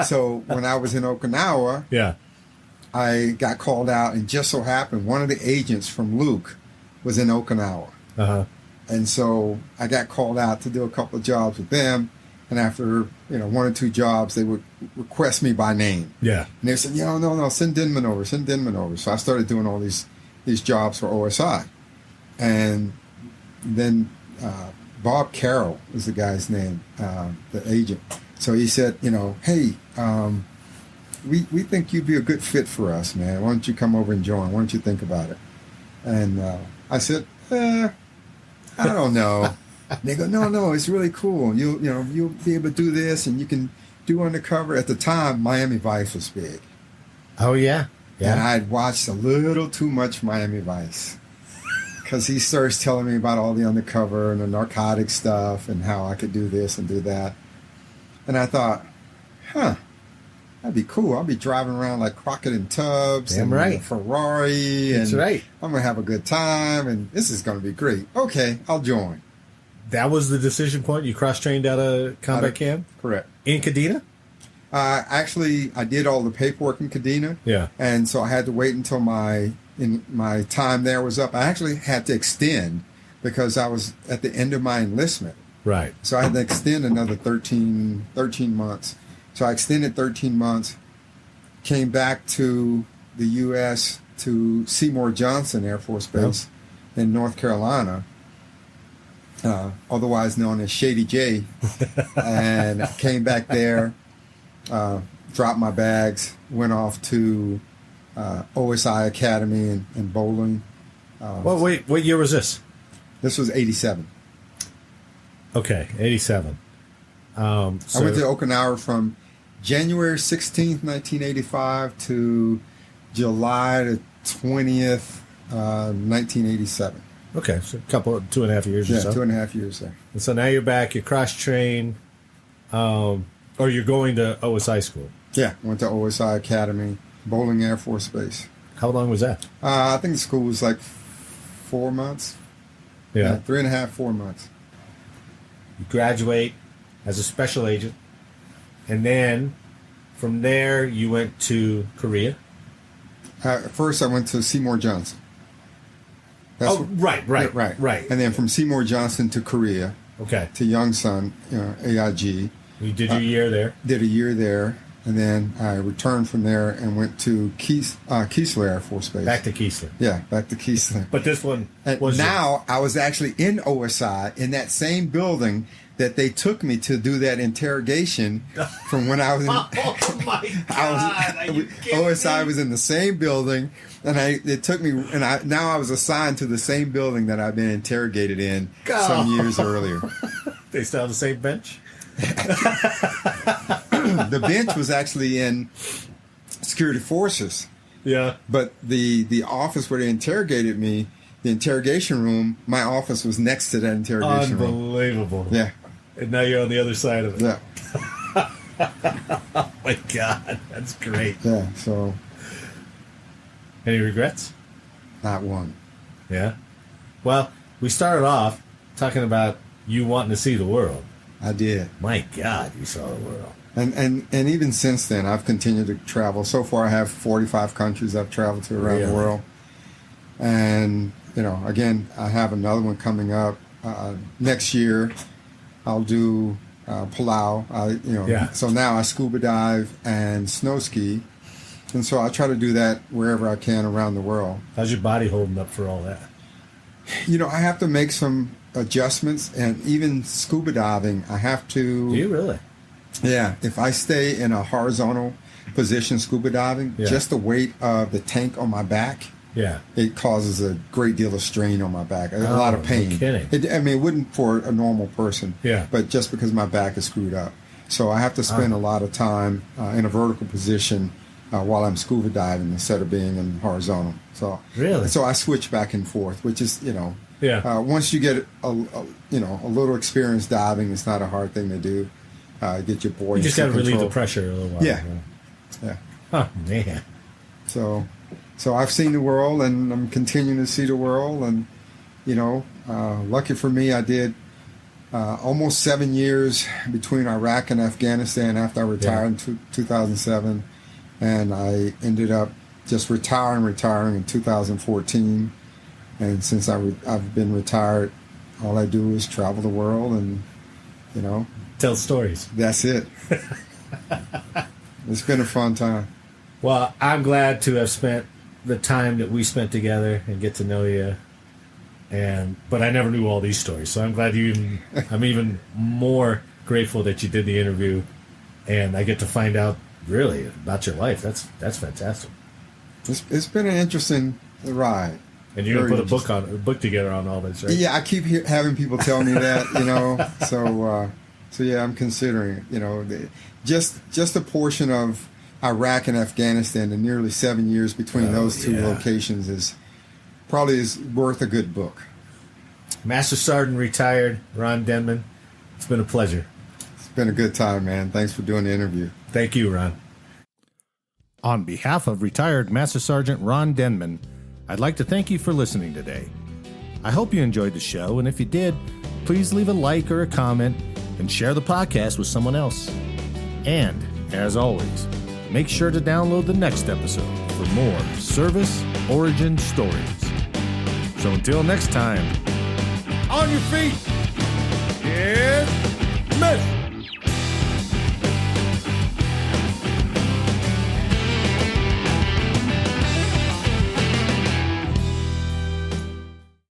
So when I was in Okinawa, I got called out, and just so happened one of the agents from Luke was in Okinawa. Uh-huh. And so I got called out to do a couple of jobs with them. And after, 1 or 2 jobs, they would request me by name. Yeah. And they said, no, send Denman over. So I started doing all these jobs for OSI. And then Bob Carroll is the guy's name, the agent. So he said, hey, we think you'd be a good fit for us, man. Why don't you come over and join? Why don't you think about it? And I said, I don't know. And they go, no, it's really cool. You'll be able to do this, and you can do undercover. At the time, Miami Vice was big. Oh, yeah. And I'd watched a little too much Miami Vice. Because he starts telling me about all the undercover and the narcotic stuff and how I could do this and do that. And I thought, that'd be cool. I'll be driving around like Crockett and Tubbs and a Ferrari. That's right. I'm going to have a good time, and this is going to be great. Okay, I'll join. That was the decision point? You cross-trained out of combat camp? Correct. In Kadena? Actually, I did all the paperwork in Kadena. Yeah. And so I had to wait until my time there was up. I actually had to extend because I was at the end of my enlistment. Right. So I had to extend another 13 months. So I extended 13 months, came back to the U.S. to Seymour Johnson Air Force Base in North Carolina, otherwise known as Shady J, and came back there, dropped my bags, went off to OSI Academy in Bowling. Well, wait, what year was this? This was 87. Okay, 87. I went to Okinawa from January 16th, 1985 to July the 20th, 1987. Okay, so a couple, 2.5 years or so. Yeah, 2.5 years there. And so now you're back, you're cross-trained, or you're going to OSI school. Yeah, went to OSI Academy, Buckley Air Force Base. How long was that? I think the school was like 4 months. Yeah. 3.5, 4 months. You graduate as a special agent, and then from there you went to Korea. First, I went to Seymour Johnson. Right. And then from Seymour Johnson to Korea. Okay. To Yongsan, AIG. You did your year there. Did a year there, and then I returned from there and went to Keesler Air Force Base. Back to Keesler. Yeah, back to Keesler. But this one was now I was actually in OSI in that same building that they took me to do that interrogation from when I was in. Oh my God! OSI was in the same building, and it took me, and I was assigned to the same building that I'd been interrogated in some years earlier. They still have the same bench. The bench was actually in security forces. Yeah. But the office where they interrogated me, the interrogation room, my office was next to that interrogation room. Unbelievable. Yeah. And now you're on the other side of it. Yeah. Oh my God, that's great. Yeah. So. Any regrets? Not one. Yeah. Well, we started off talking about you wanting to see the world. I did. My God, you saw the world. And even since then, I've continued to travel. So far, I have 45 countries I've traveled to around the world. And, again, I have another one coming up. Next year, I'll do Palau. So now I scuba dive and snow ski. And so I try to do that wherever I can around the world. How's your body holding up for all that? I have to make some adjustments, and even scuba diving, I have to. Do you really? Yeah. If I stay in a horizontal position scuba diving, just the weight of the tank on my back, it causes a great deal of strain on my back, a lot of pain. No kidding. It wouldn't for a normal person, Yeah. but just because my back is screwed up. So I have to spend a lot of time in a vertical position while I'm scuba diving instead of being in horizontal. So really, so I switch back and forth, which is once you get a little experience diving, it's not a hard thing to do. Get your buoyancy. You just got to relieve the pressure a little while. Yeah. Oh man. So I've seen the world, and I'm continuing to see the world, and lucky for me, I did almost 7 years between Iraq and Afghanistan after I retired in 2007. And I ended up just retiring in 2014. And since I've been retired, all I do is travel the world and, tell stories. That's it. It's been a fun time. Well, I'm glad to have spent the time that we spent together and get to know you. But I never knew all these stories, so I'm glad I'm even more grateful that you did the interview, and I get to find out really about your life. That's fantastic. It's been an interesting ride. And you're gonna put a book together on all this, right? Yeah, I keep having people tell me that, So yeah, I'm considering it. Just a portion of Iraq and Afghanistan, the nearly 7 years between those two locations is worth a good book. Master Sergeant retired Ron Denmon. It's been a pleasure. It's been a good time, man. Thanks for doing the interview. Thank you, Ron. On behalf of retired Master Sergeant Ron Denmon, I'd like to thank you for listening today. I hope you enjoyed the show, and if you did, please leave a like or a comment and share the podcast with someone else. And, as always, make sure to download the next episode for more service origin stories. So until next time, on your feet!